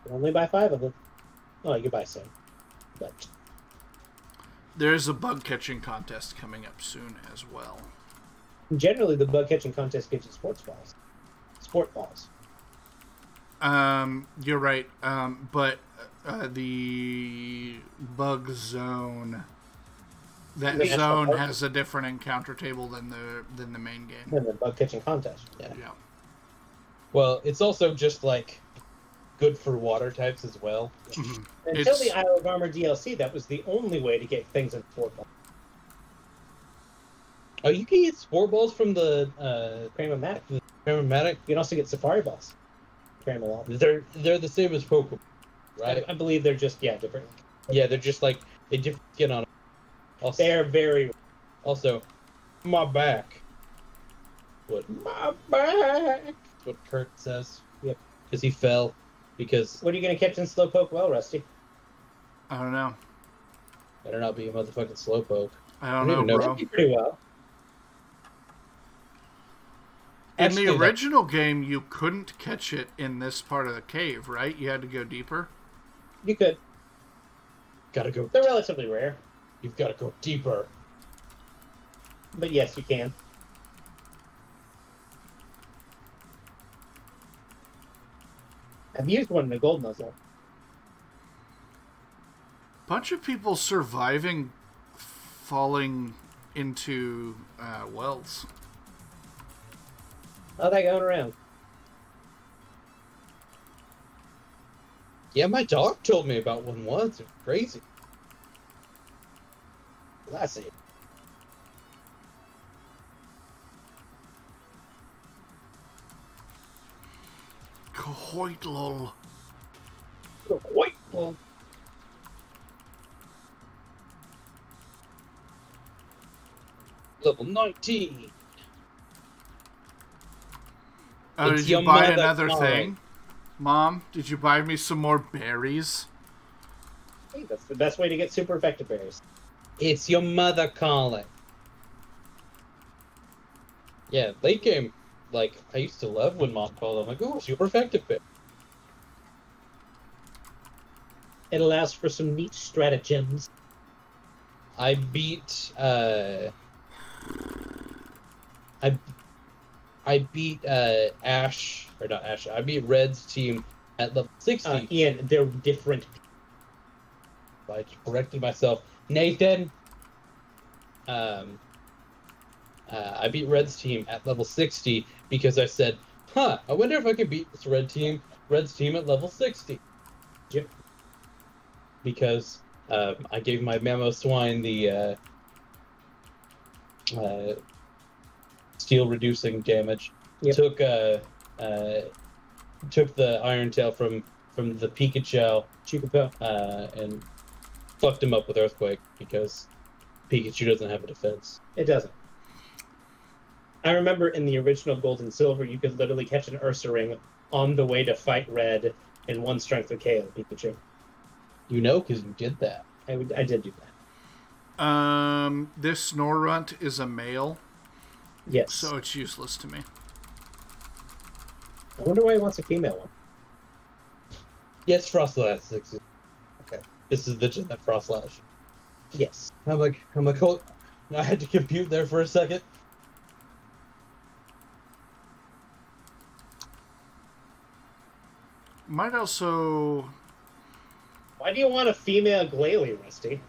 S2: Only buy 5 of them. Oh, you can buy some. But
S1: There's a bug catching contest coming up soon as well.
S2: generally, the bug catching contest gives you sports balls. Sport balls.
S1: You're right. But the bug zone, that
S2: The national
S1: zone
S2: park?
S1: has a different encounter table than the main game.
S2: In the bug catching contest.
S3: Yeah.
S1: Yeah.
S3: Well, it's also just like good for water types as well.
S1: Mhm.
S2: Until the Isle of Armor DLC, that was the only way to get things in sport balls.
S3: Oh, you can get sport balls from the
S2: Cramomatic.
S3: Cramomatic.
S2: You can also get safari balls. Cramomatic.
S3: They're the same as Pokemon, right?
S2: I believe they're just different.
S3: Yeah, they're just like they different skin on them. Also,
S2: They're very.
S3: also my back. What? My back. That's what Kurt says.
S2: Yep.
S3: Because he fell. Because
S2: What are you going to catch in Slowpoke well, Rusty?
S1: I don't know.
S3: better not be a motherfucking slowpoke.
S1: I don't
S3: even
S1: know,
S3: know.
S1: bro.
S2: Pretty well.
S1: In
S3: Actually,
S1: the original game, you couldn't catch it in this part of the cave, right? You had to go deeper.
S2: You could.
S3: Gotta go.
S2: They're relatively rare.
S3: You've got to go deeper.
S2: But yes, you can. I've used one in a gold muzzle.
S1: Bunch of people surviving falling into wells.
S2: How's that going around?
S3: Yeah, my dog told me about one once. It was crazy.
S2: Classy.
S1: Cohoitlol.
S2: Wait. Well,
S3: Level 19.
S1: Oh,
S3: It's
S1: did you
S3: your
S1: buy
S3: mother
S1: another
S3: calling.
S1: thing? Mom, did you buy me some more berries?
S2: hey, that's the best way to get super effective berries.
S3: It's your mother calling. Yeah, late game. Like, I used to love when Mom called. I'm like, oh, super effective bit.
S2: It allows for some neat stratagems.
S3: I beat, I beat, Ash, or not Ash, I beat Red's team at level 60.
S2: Ian, they're different.
S3: I corrected myself. Nathan, I beat Red's team at level 60 because I said, I wonder if I could beat this Red's team at level 60.
S2: Yep.
S3: Because I gave my Mammo Swine the steel reducing damage.
S2: Yep.
S3: Took the Iron Tail from the Pikachu
S2: Chupapo.
S3: and fucked him up with Earthquake because Pikachu doesn't have a defense.
S2: It doesn't. I remember in the original Gold and Silver, you could literally catch an Ursaring on the way to fight Red in one strength with KO Pikachu.
S3: You know, because you did that.
S2: I did do that.
S1: This Snorunt is a male,
S2: Yes.
S1: so it's useless to me.
S2: I wonder why he wants a female one.
S3: Yes, Frostlash. Okay. This is the gen that Frostlash.
S2: Yes.
S3: I'm like, oh, I had to compute there for a second.
S1: Might also...
S2: Why do you want a female Glalie, Rusty?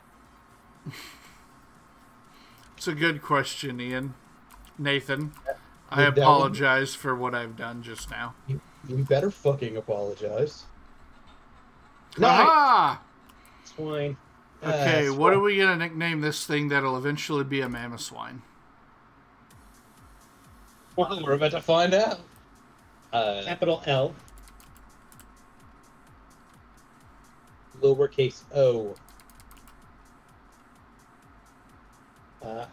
S1: It's a good question, Ian. Nathan, I
S3: That would-
S1: apologize for what I've done just now.
S3: You better fucking apologize.
S1: Ah!
S2: Swine.
S1: Okay, what are we going to nickname this thing that'll eventually be a Mamoswine?
S3: Well, we're about to find out.
S2: Capital L.
S3: Lowercase o.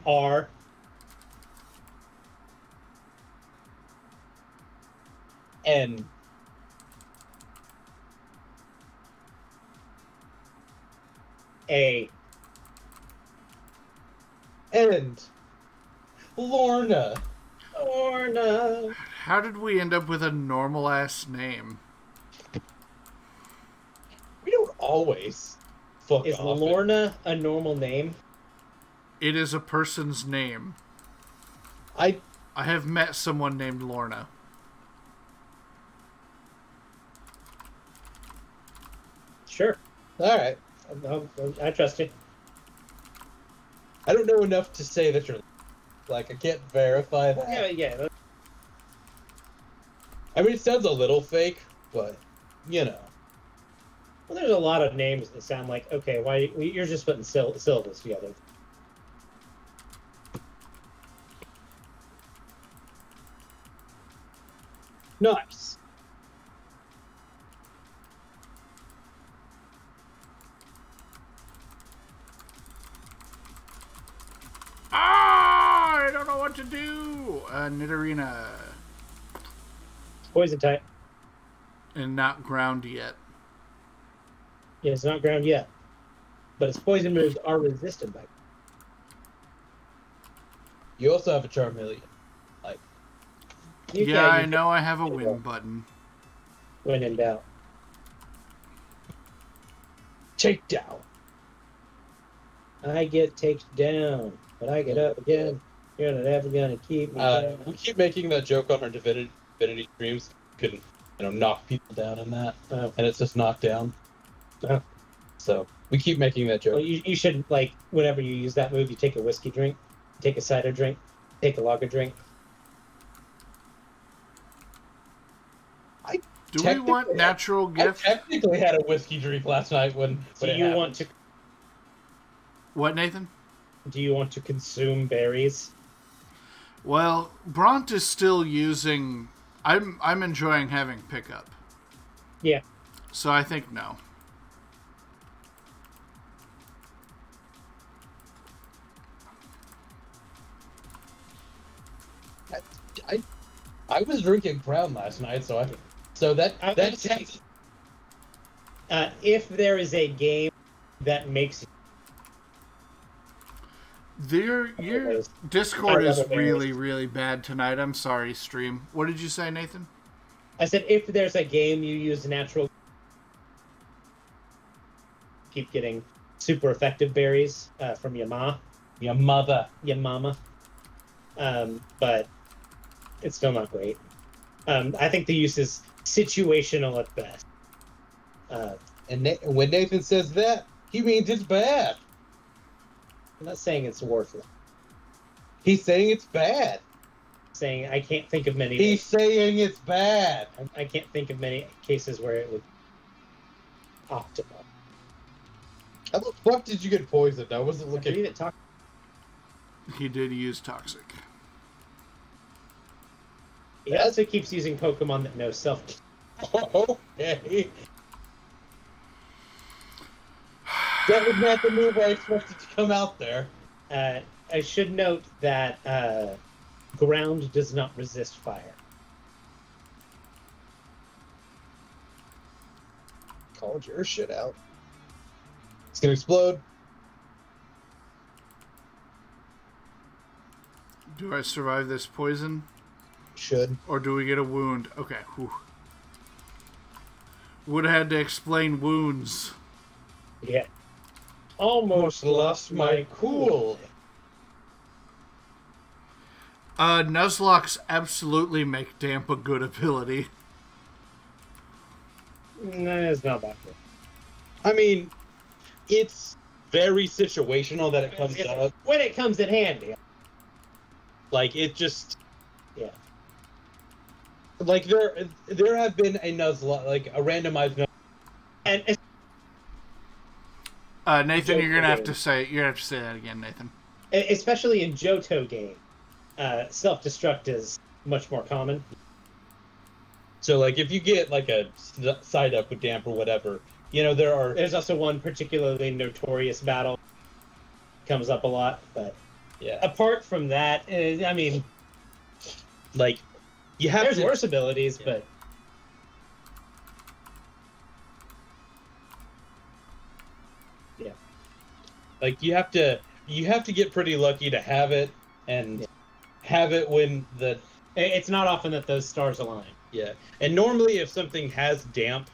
S2: R.
S3: N.
S2: A.
S3: And Lorna.
S2: Lorna.
S1: How did we end up with a normal-ass name?
S3: We don't always fuck
S2: Is
S3: off.
S2: Lorna a normal name?
S1: It is a person's name.
S3: I
S1: I have met someone named Lorna.
S2: Sure.
S3: All right.
S2: I trust you.
S3: I don't know enough to say that you're like I can't verify that.
S2: Yeah.
S3: I mean, it sounds a little fake, but you know.
S2: Well, there's a lot of names that sound like okay. Why you're just putting syllables together? Nice.
S1: I don't know what to do. Nidorina.
S2: Poison type.
S1: And not ground yet.
S2: Yeah, it's not ground yet, but its poison moves are resisted by.
S3: You also have a Charmeleon. Like,
S1: yeah, I know I have a win button.
S2: When in doubt.
S3: take down.
S2: I get taken down, but I get up again. You're not ever gonna keep me down.
S3: We keep making that joke on our divinity streams. You can, knock people down in that, and it's just knocked down. So we keep making that joke.
S2: Well, you should, like, whenever you use that move, you take a whiskey drink, take a cider drink, take a lager drink.
S1: Do we want natural gift?
S3: I technically had a whiskey drink last night when
S2: you want to?
S1: What, Nathan?
S2: Do you want to consume berries?
S1: Well, Bront is still using. I'm enjoying having pickup.
S2: Yeah.
S1: So I think no.
S3: I was drinking Crown last night, so
S2: if there is a game that makes
S1: your Discord is really bad tonight. I'm sorry, stream. What did you say, Nathan?
S2: I said if there's a game you use natural, keep getting super effective berries from your mama. But it's still not great. I think the use is situational at best.
S3: And when Nathan says that, he means it's bad.
S2: I'm not saying it's worthless.
S3: He's saying it's bad.
S2: Saying I can't think of many.
S3: He's saying it's bad.
S2: I can't think of many cases where it would optimal.
S3: How the fuck did you get poisoned? I wasn't looking.
S1: He did use toxic.
S2: He also keeps using Pokemon that know self.
S3: Okay. That was not the move I expected to come out there.
S2: I should note that ground does not resist fire.
S3: Called your shit out. It's gonna explode.
S1: Do I survive this poison?
S3: Should.
S1: Or do we get a wound? Okay. Whew. Would have had to explain wounds.
S2: Yeah. Almost lost my cool.
S1: Nuzlocks absolutely make damp a good ability.
S2: No, it's not that good.
S3: I mean, it's very situational that it comes up.
S2: When it comes in handy.
S3: Like, it just...
S2: Yeah.
S3: Like, there have been a Nuzlocke, like, a randomized Nuzlocke.
S2: And
S1: Nathan, you're gonna have to say that again, Nathan.
S2: Especially in Johto game, self-destruct is much more common.
S3: So, like, if you get like a side up with damp or whatever, there's
S2: also one particularly notorious battle comes up a lot, but
S3: yeah.
S2: Apart from that, I mean,
S3: like,
S2: there's worse abilities, yeah. But.
S3: Like, you have to get pretty lucky to have it, and have it when the...
S2: It's not often that those stars align.
S3: Yeah. And normally if something has damp,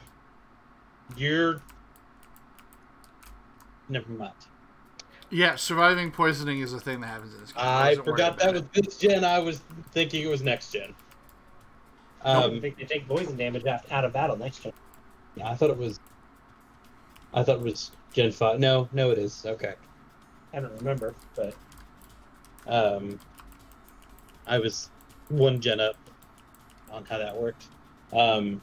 S3: never mind.
S1: Yeah, surviving poisoning is a thing that happens in this game.
S3: I forgot that was this gen. I was thinking it was next gen.
S2: I don't think they take poison damage out of battle next gen.
S3: Yeah, I thought it was... I thought it was Gen 5. No, it is. Okay.
S2: I don't remember, but
S3: I was one gen up on how that worked. Um,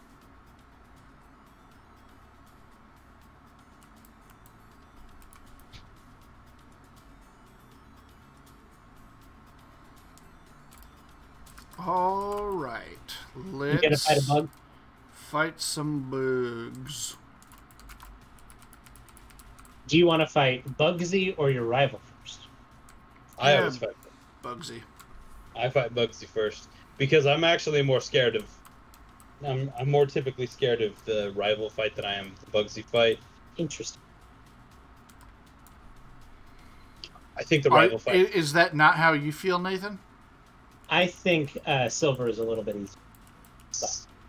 S1: All right,
S2: you gonna fight a
S1: let's
S2: bug?
S1: fight some bugs.
S2: Do you want to fight Bugsy or your rival first?
S3: I
S1: Yeah.
S3: always fight.
S1: Bugsy.
S3: I fight Bugsy first because I'm actually more scared of. I'm more typically scared of the rival fight than I am the Bugsy fight.
S2: Interesting.
S3: I think the rival fight.
S1: Is that not how you feel, Nathan?
S2: I think Silver is a little bit easier.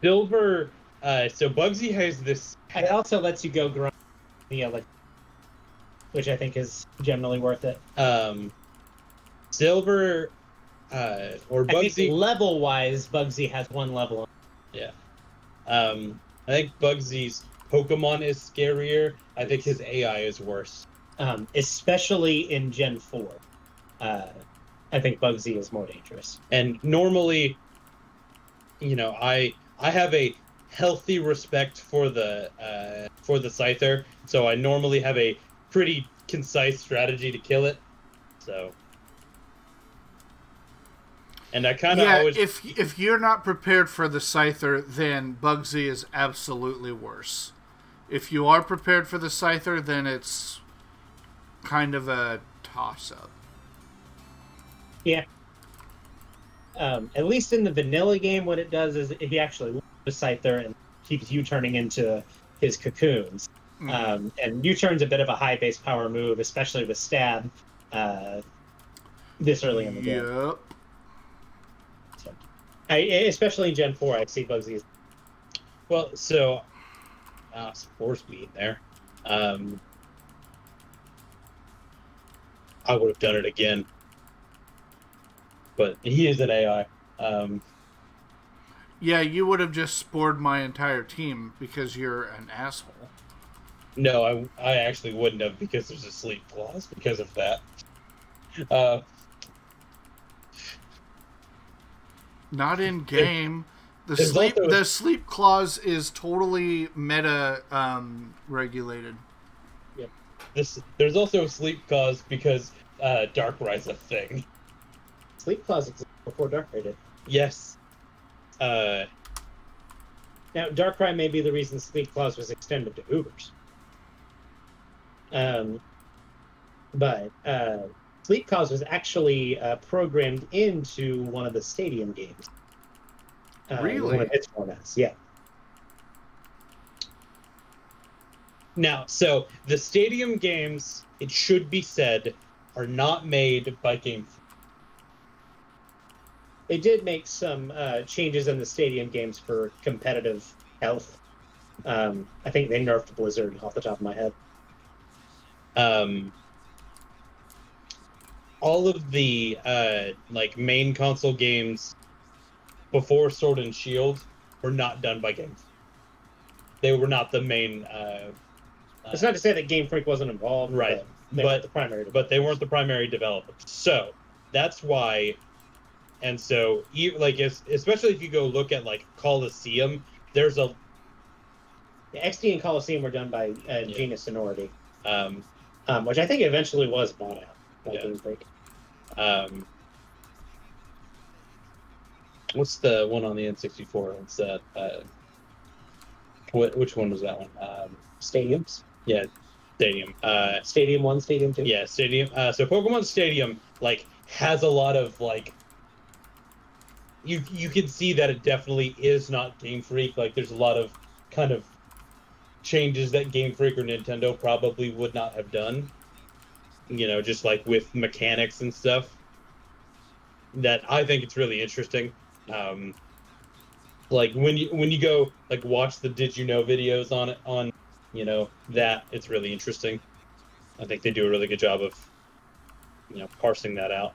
S3: Silver. So Bugsy has this.
S2: It also lets you go grind the which I think is generally worth it.
S3: Silver, or
S2: I
S3: Bugsy.
S2: think level-wise, Bugsy has one level.
S3: Yeah. I think Bugsy's Pokemon is scarier. I think his AI is worse.
S2: Especially in Gen 4. I think Bugsy is more dangerous.
S3: And normally, I have a healthy respect for the Scyther, so I normally have a pretty concise strategy to kill it. So, and I kind of always.
S1: If you're not prepared for the Scyther, then Bugsy is absolutely worse. If you are prepared for the Scyther, then it's kind of a toss-up.
S2: Yeah. At least in the vanilla game, what it does is he actually lures the Scyther and keeps U-turning into his cocoons. And U-turn's a bit of a high base power move, especially with stab this early in the game.
S1: Yep.
S2: So, especially in Gen 4, I see Bugsy as...
S3: Well, so Spore Speed there. I would have done it again, but he is an AI.
S1: Yeah, you would have just spored my entire team because you're an asshole.
S3: No, I actually wouldn't have, because there's a sleep clause because of that.
S1: Not in game. The sleep clause is totally meta regulated.
S3: Yep. There's also a sleep clause because Darkrai's a thing.
S2: Sleep clause existed before Darkrai did.
S3: Yes.
S2: Now, Darkrai may be the reason Sleep Clause was extended to Ubers. But Sleep Clause was actually programmed into one of the Stadium games.
S1: Really?
S2: One of its formats, yeah.
S3: Now, so the Stadium games, it should be said, are not made by Game Freak.
S2: They did make some changes in the Stadium games for competitive health. I think they nerfed Blizzard off the top of my head.
S3: All of the main console games before Sword and Shield were not done by Game Freak. They were not the main.
S2: It's not to say that Game Freak wasn't involved,
S3: right?
S2: But
S3: they weren't the primary developers. So that's why. And so, especially if you go look at Coliseum, there's a.
S2: The XD and Coliseum were done by Genius Sonority, which I think eventually was bought out by Game Freak.
S3: What's the one on the N64? It's that. Which one was that one?
S2: Stadiums.
S3: Yeah, Stadium.
S2: Stadium 1, Stadium 2.
S3: Yeah, Stadium. So Pokemon Stadium has a lot of You can see that it definitely is not Game Freak. There's a lot of kind of changes that Game Freak or Nintendo probably would not have done. Just with mechanics and stuff. That I think it's really interesting. When you go watch the Did You Know videos on that, it's really interesting. I think they do a really good job of parsing that out.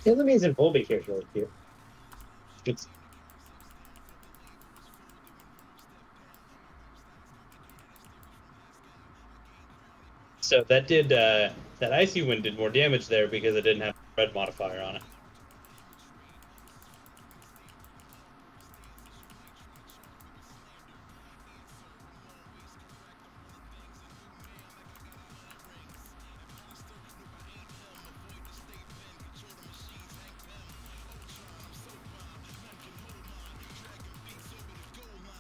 S2: The other means in Volbeat here is really cute. It's so that did that Icy Wind did more damage there because it didn't have a red modifier on it.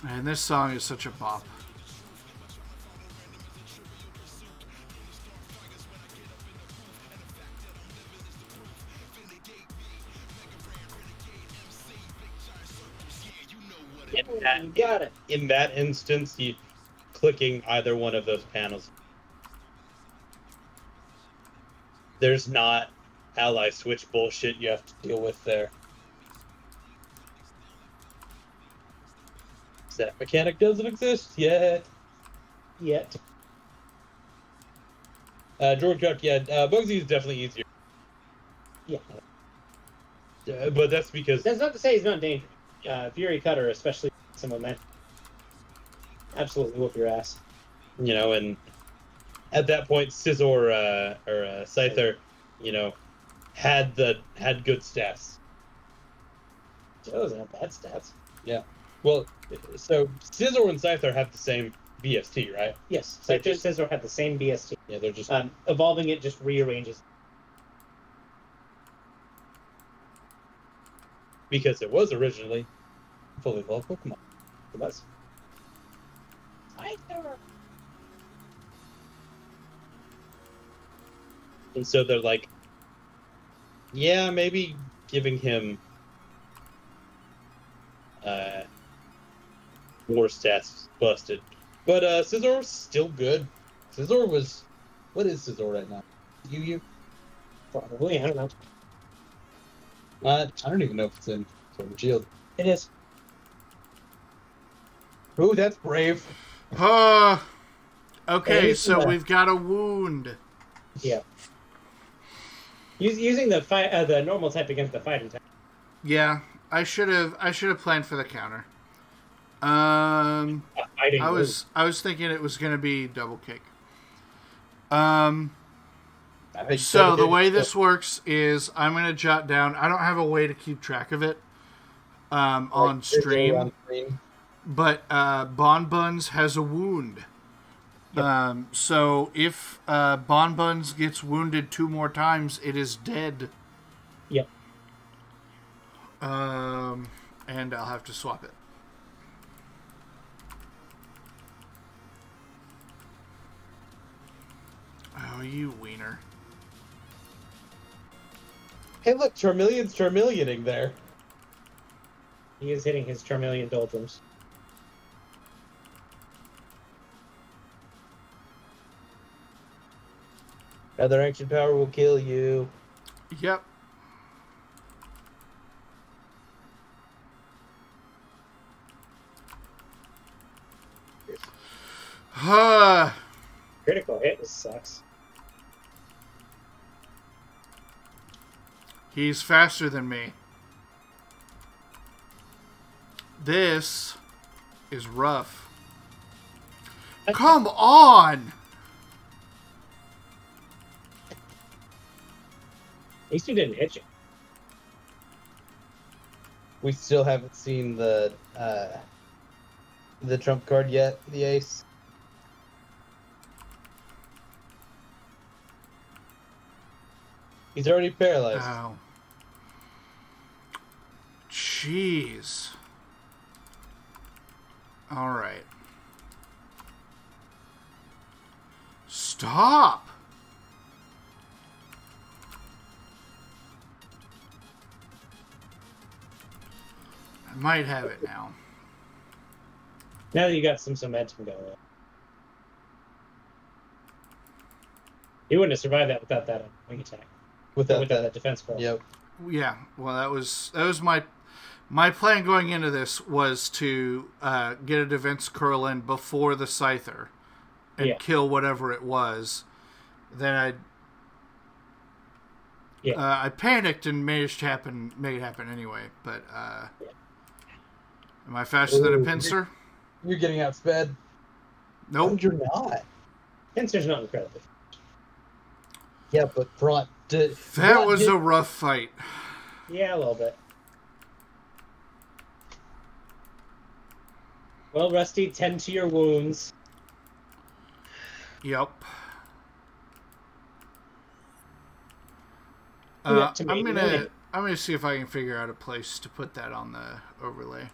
S1: And this song is such a bop. In that instance, you clicking either one of those panels. There's not ally switch bullshit you have to deal with there. That mechanic doesn't exist yet. George Duck, Bugsy is definitely easier. Yeah. But that's because... That's not to say he's not dangerous. Fury Cutter, especially some momentum. Absolutely whoop your ass. You know, and at that point, Scizor or Scyther, you know, had good stats. Those aren't bad stats. Yeah. Well, so Scizor and Scyther have the same BST, right? Yes. Scyther and Scizor have the same BST. Yeah, they're just... evolving it just rearranges. Because it was originally fully evolved Pokemon. It was. Scyther! And so they're like, yeah, maybe giving him more stats busted. But Scizor's still good. Scizor was... What is Scizor right now? You? Probably, I don't know. I don't even know if it's in Sword and Shield. It is. Ooh, that's brave. Okay, so we've got a wound.
S2: Yeah. Using the normal type against the fighting type.
S1: Yeah, I should have planned for the counter. I was thinking it was going to be double kick. So the way this works is I'm going to jot down. I don't have a way to keep track of it on stream, but Bon Buns has a wound. Yep. So if Bon Buns gets wounded 2 more times, it is dead. Yep. And I'll have to swap it. Oh, you wiener.
S3: Hey, look, Charmeleon's Charmeleoning there.
S2: He is hitting his Charmeleon doldrums. Another action power will kill you.
S1: Yep.
S2: Critical hit sucks.
S1: He's faster than me. This is rough. Come on!
S2: These two didn't hit you.
S3: We still haven't seen the trump card yet, the ace. He's already paralyzed.
S1: Ow. Jeez. All right. Stop. I might have it now.
S2: Now that you got some momentum going on. He wouldn't have survived that without that wing attack. Without that defense call.
S3: Yep.
S1: Yeah. Well, that was my plan going into this was to get a defense curl in before the Scyther and kill whatever it was. Then I'd
S2: Yeah.
S1: I panicked and made it happen anyway. But am I faster than a pincer?
S3: You're getting outsped.
S1: Nope.
S3: No, you're not.
S2: Pincer's not incredible.
S3: Yeah, but Front.
S1: That was a rough fight.
S2: Yeah, a little bit. Well, Rusty, tend to your wounds.
S1: Yep.
S2: Up to me,
S1: I'm gonna see if I can figure out a place to put that on the overlay.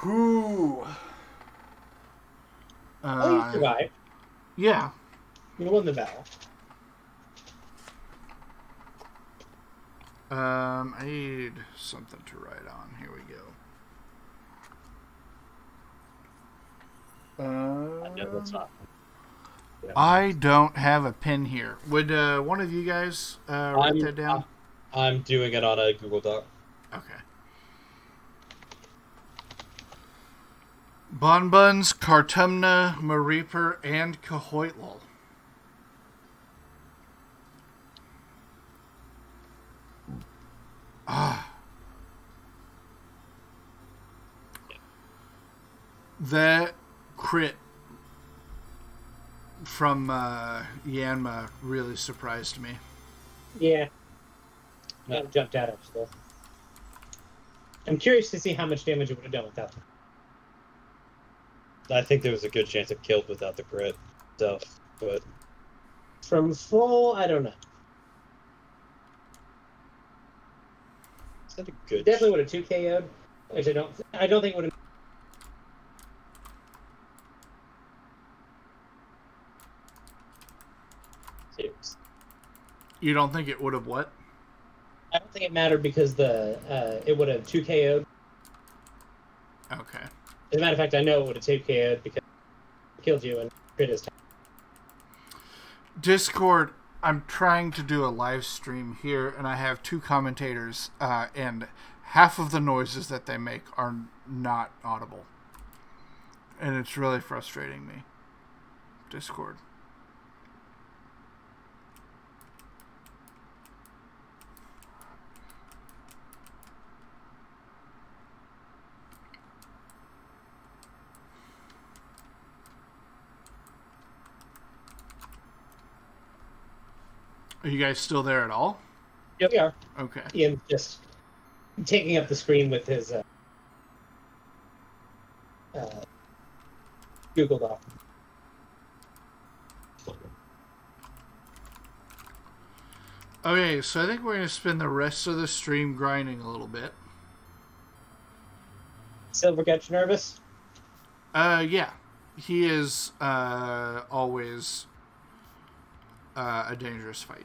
S1: Whew.
S2: You survived.
S1: Yeah.
S2: You won the battle.
S1: I need something to write on. Here we go.
S2: No, that's not. Yeah.
S1: I don't have a pen here. Would one of you guys write that down?
S3: I'm doing it on a Google Doc.
S1: Okay. Bonbuns, Kartumna, Mareeper, and Cahoitlal. That crit from Yanma really surprised me.
S2: Yeah. That jumped out of still. I'm curious to see how much damage it would have done without them.
S3: I think there was a good chance it killed without the crit stuff, but
S2: From full, I don't know.
S3: is that a good?
S2: Definitely would have 2 KO'd. Which I don't think it would have.
S1: You don't think it would have what?
S2: I don't think it mattered because it would have 2 KO'd.
S1: Okay.
S2: As a matter of fact, I know it would have 2 KO'd because it killed you and crit his time.
S1: Discord, I'm trying to do a live stream here, and I have 2 commentators, and half of the noises that they make are not audible. And it's really frustrating me. Discord. Are you guys still there at all?
S2: Yep, we are.
S1: Okay.
S2: Ian's just taking up the screen with his Google Doc.
S1: Okay, so I think we're going to spend the rest of the stream grinding a little bit.
S2: Silver gets nervous?
S1: Yeah. He is always a dangerous fight.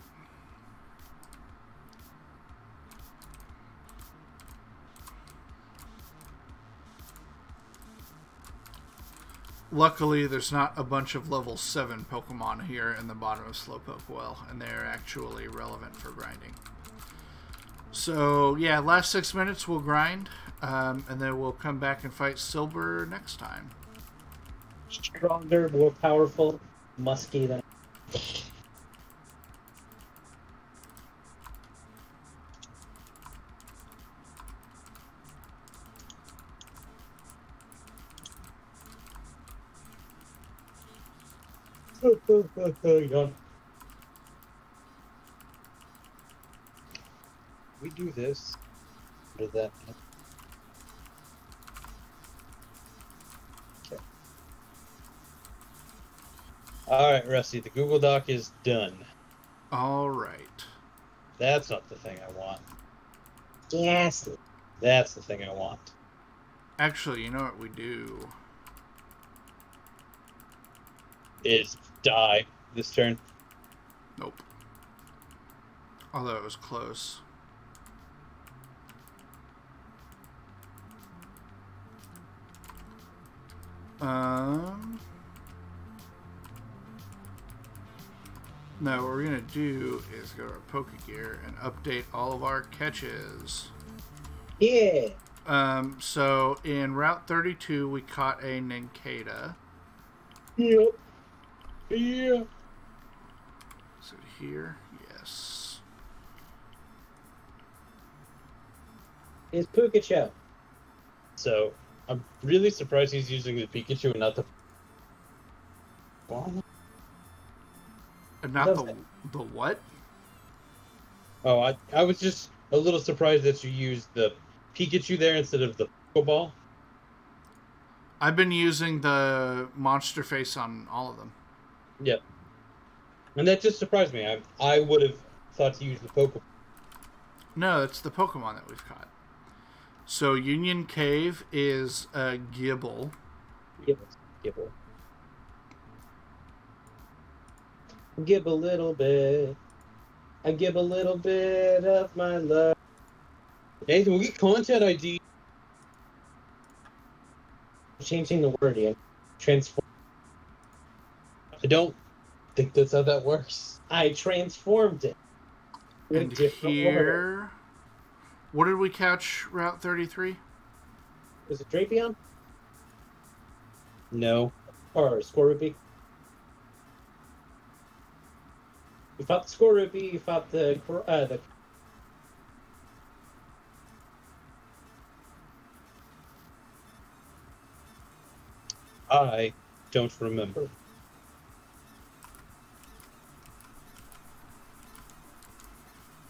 S1: Luckily, there's not a bunch of level 7 Pokemon here in the bottom of Slowpoke Well, and they're actually relevant for grinding. So, yeah, last 6 minutes we'll grind, and then we'll come back and fight Silver next time.
S2: Stronger, more powerful, musky than... Yawn.
S3: We do this. Do that. Okay. All right, Rusty. The Google Doc is done.
S1: All right.
S3: That's not the thing I want.
S2: Yes.
S3: That's the thing I want.
S1: Actually, you know what we do?
S3: Is die this turn.
S1: Nope. Although it was close. No, what we're going to do is go to our Pokegear and update all of our catches.
S2: Yeah.
S1: So in Route 32, we caught a Nincada.
S2: Yep. Yeah.
S1: Is it here? Yes.
S2: It's Pikachu.
S3: So I'm really surprised he's using the Pikachu and not the.
S1: And not the what?
S3: Oh, I was just a little surprised that you used the Pikachu there instead of the Pokeball.
S1: I've been using the monster face on all of them.
S3: Yep. And that just surprised me. I would have thought to use the Pokeball.
S1: No, it's the Pokemon that we've caught. So Union Cave is a Gibble.
S2: Gibble. Give a little bit. I give a little bit of my love.
S3: Nathan, we get content ID.
S2: Changing the word again. Transform.
S3: I don't think that's how that works.
S2: I transformed it.
S1: And here... What did we catch Route 33?
S2: Was it Drapion?
S3: No.
S2: Or Scorupi? You fought the Scorupi, you fought the
S3: I don't remember.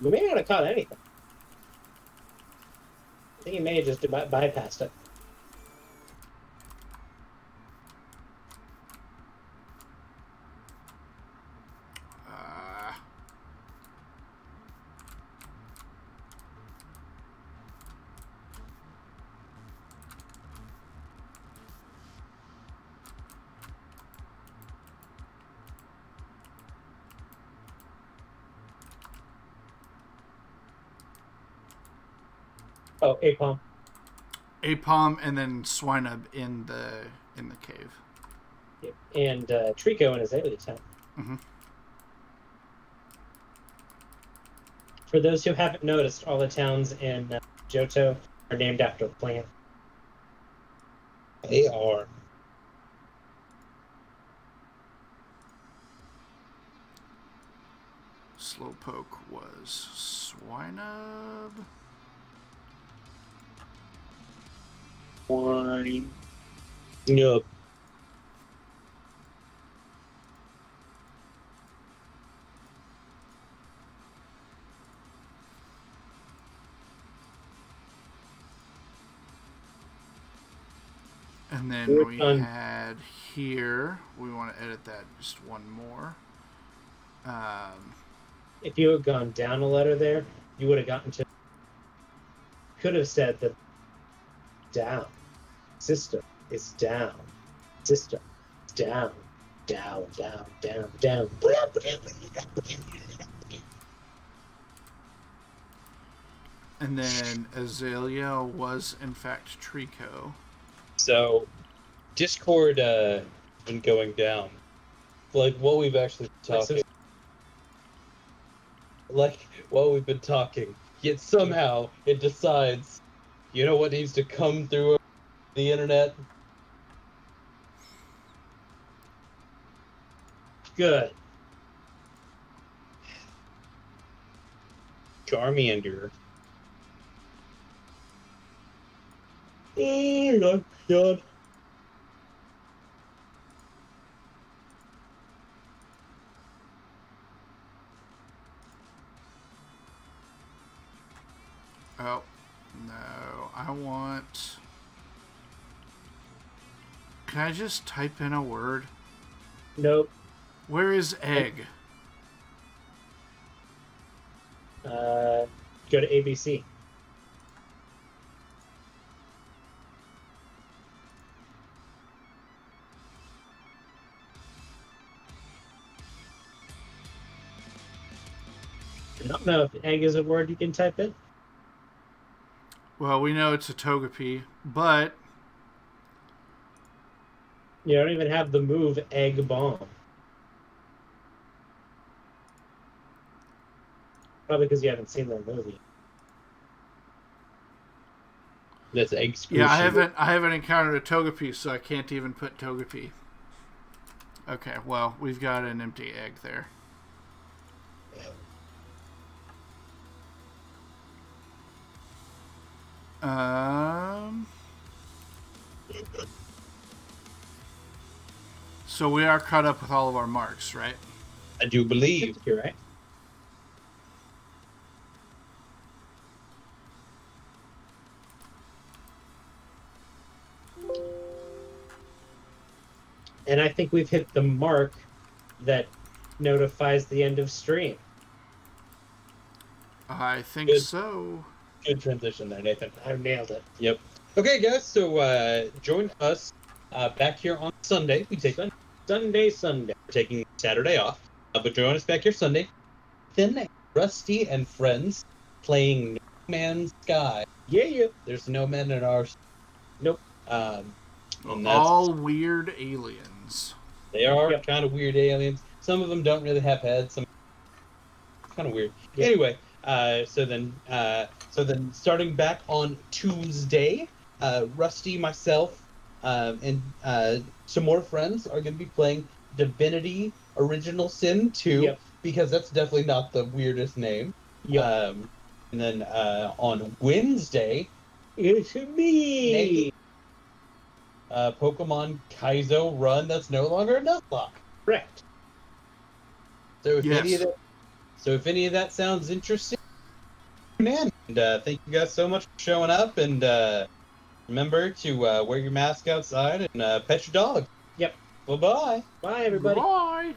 S2: You may not have caught anything. I think you may have just bypassed it. Oh, Apom.
S1: Apom and then Swinub in the cave.
S2: Yep. And Trico in Azalea Town.
S1: Mm-hmm.
S2: For those who haven't noticed, all the towns in Johto are named after a plant.
S3: They are.
S1: Slowpoke was Swinub.
S3: Wine. Yep.
S1: And then we had here, we want to edit that just one more.
S2: If you had gone down a letter there, you would have gotten to... Could have said that down. Sister is down. Sister is down. Down, down, down, down.
S1: And then Azalea was in fact Trico.
S3: So, Discord been going down. Like what we've actually been talking. Like what we've been talking. Yet somehow it decides, you know what needs to come through the internet?
S2: Good.
S3: Charmander.
S2: Oh, God.
S1: Oh, no. I want... Can I just type in a word?
S2: Nope.
S1: Where is egg?
S2: Go to ABC. I don't know if egg is a word you can type in.
S1: Well, we know it's a Togepi, but...
S2: You don't even have the move Egg Bomb. Probably because you haven't seen the movie.
S3: That's excruciating.
S1: Yeah, I haven't encountered a Togepi, so I can't even put Togepi. Okay, well, we've got an empty egg there. So we are caught up with all of our marks, right?
S3: I do believe.
S2: You're right. And I think we've hit the mark that notifies the end of stream.
S1: I think
S3: Good.
S1: so.
S3: Good transition there, Nathan.
S2: I nailed it.
S3: Yep. Okay, guys, so join us back here on Sunday. We take
S2: Sunday.
S3: We're taking Saturday off, but join us back here Sunday. Then Rusty and friends playing No Man's Sky.
S2: Yeah.
S3: There's no men in ours.
S2: Nope.
S3: And
S1: All weird aliens.
S3: they are
S2: Yep.
S3: kind of weird aliens. Some of them don't really have heads. Some kind of weird.
S2: Yeah.
S3: Anyway, so then starting back on Tuesday, Rusty, myself, and some more friends are going to be playing Divinity Original Sin 2,
S2: Yep.
S3: because that's definitely not the weirdest name.
S2: Yep.
S3: And then on Wednesday,
S2: It's me.
S3: Pokemon Kaizo Run that's no longer a Nuzlocke.
S2: Correct.
S3: So if
S1: Yes.
S3: if any of that sounds interesting, man, and thank you guys so much for showing up, and remember to wear your mask outside and pet your dog.
S2: Yep.
S3: Bye-bye.
S2: Bye, everybody.
S1: Bye.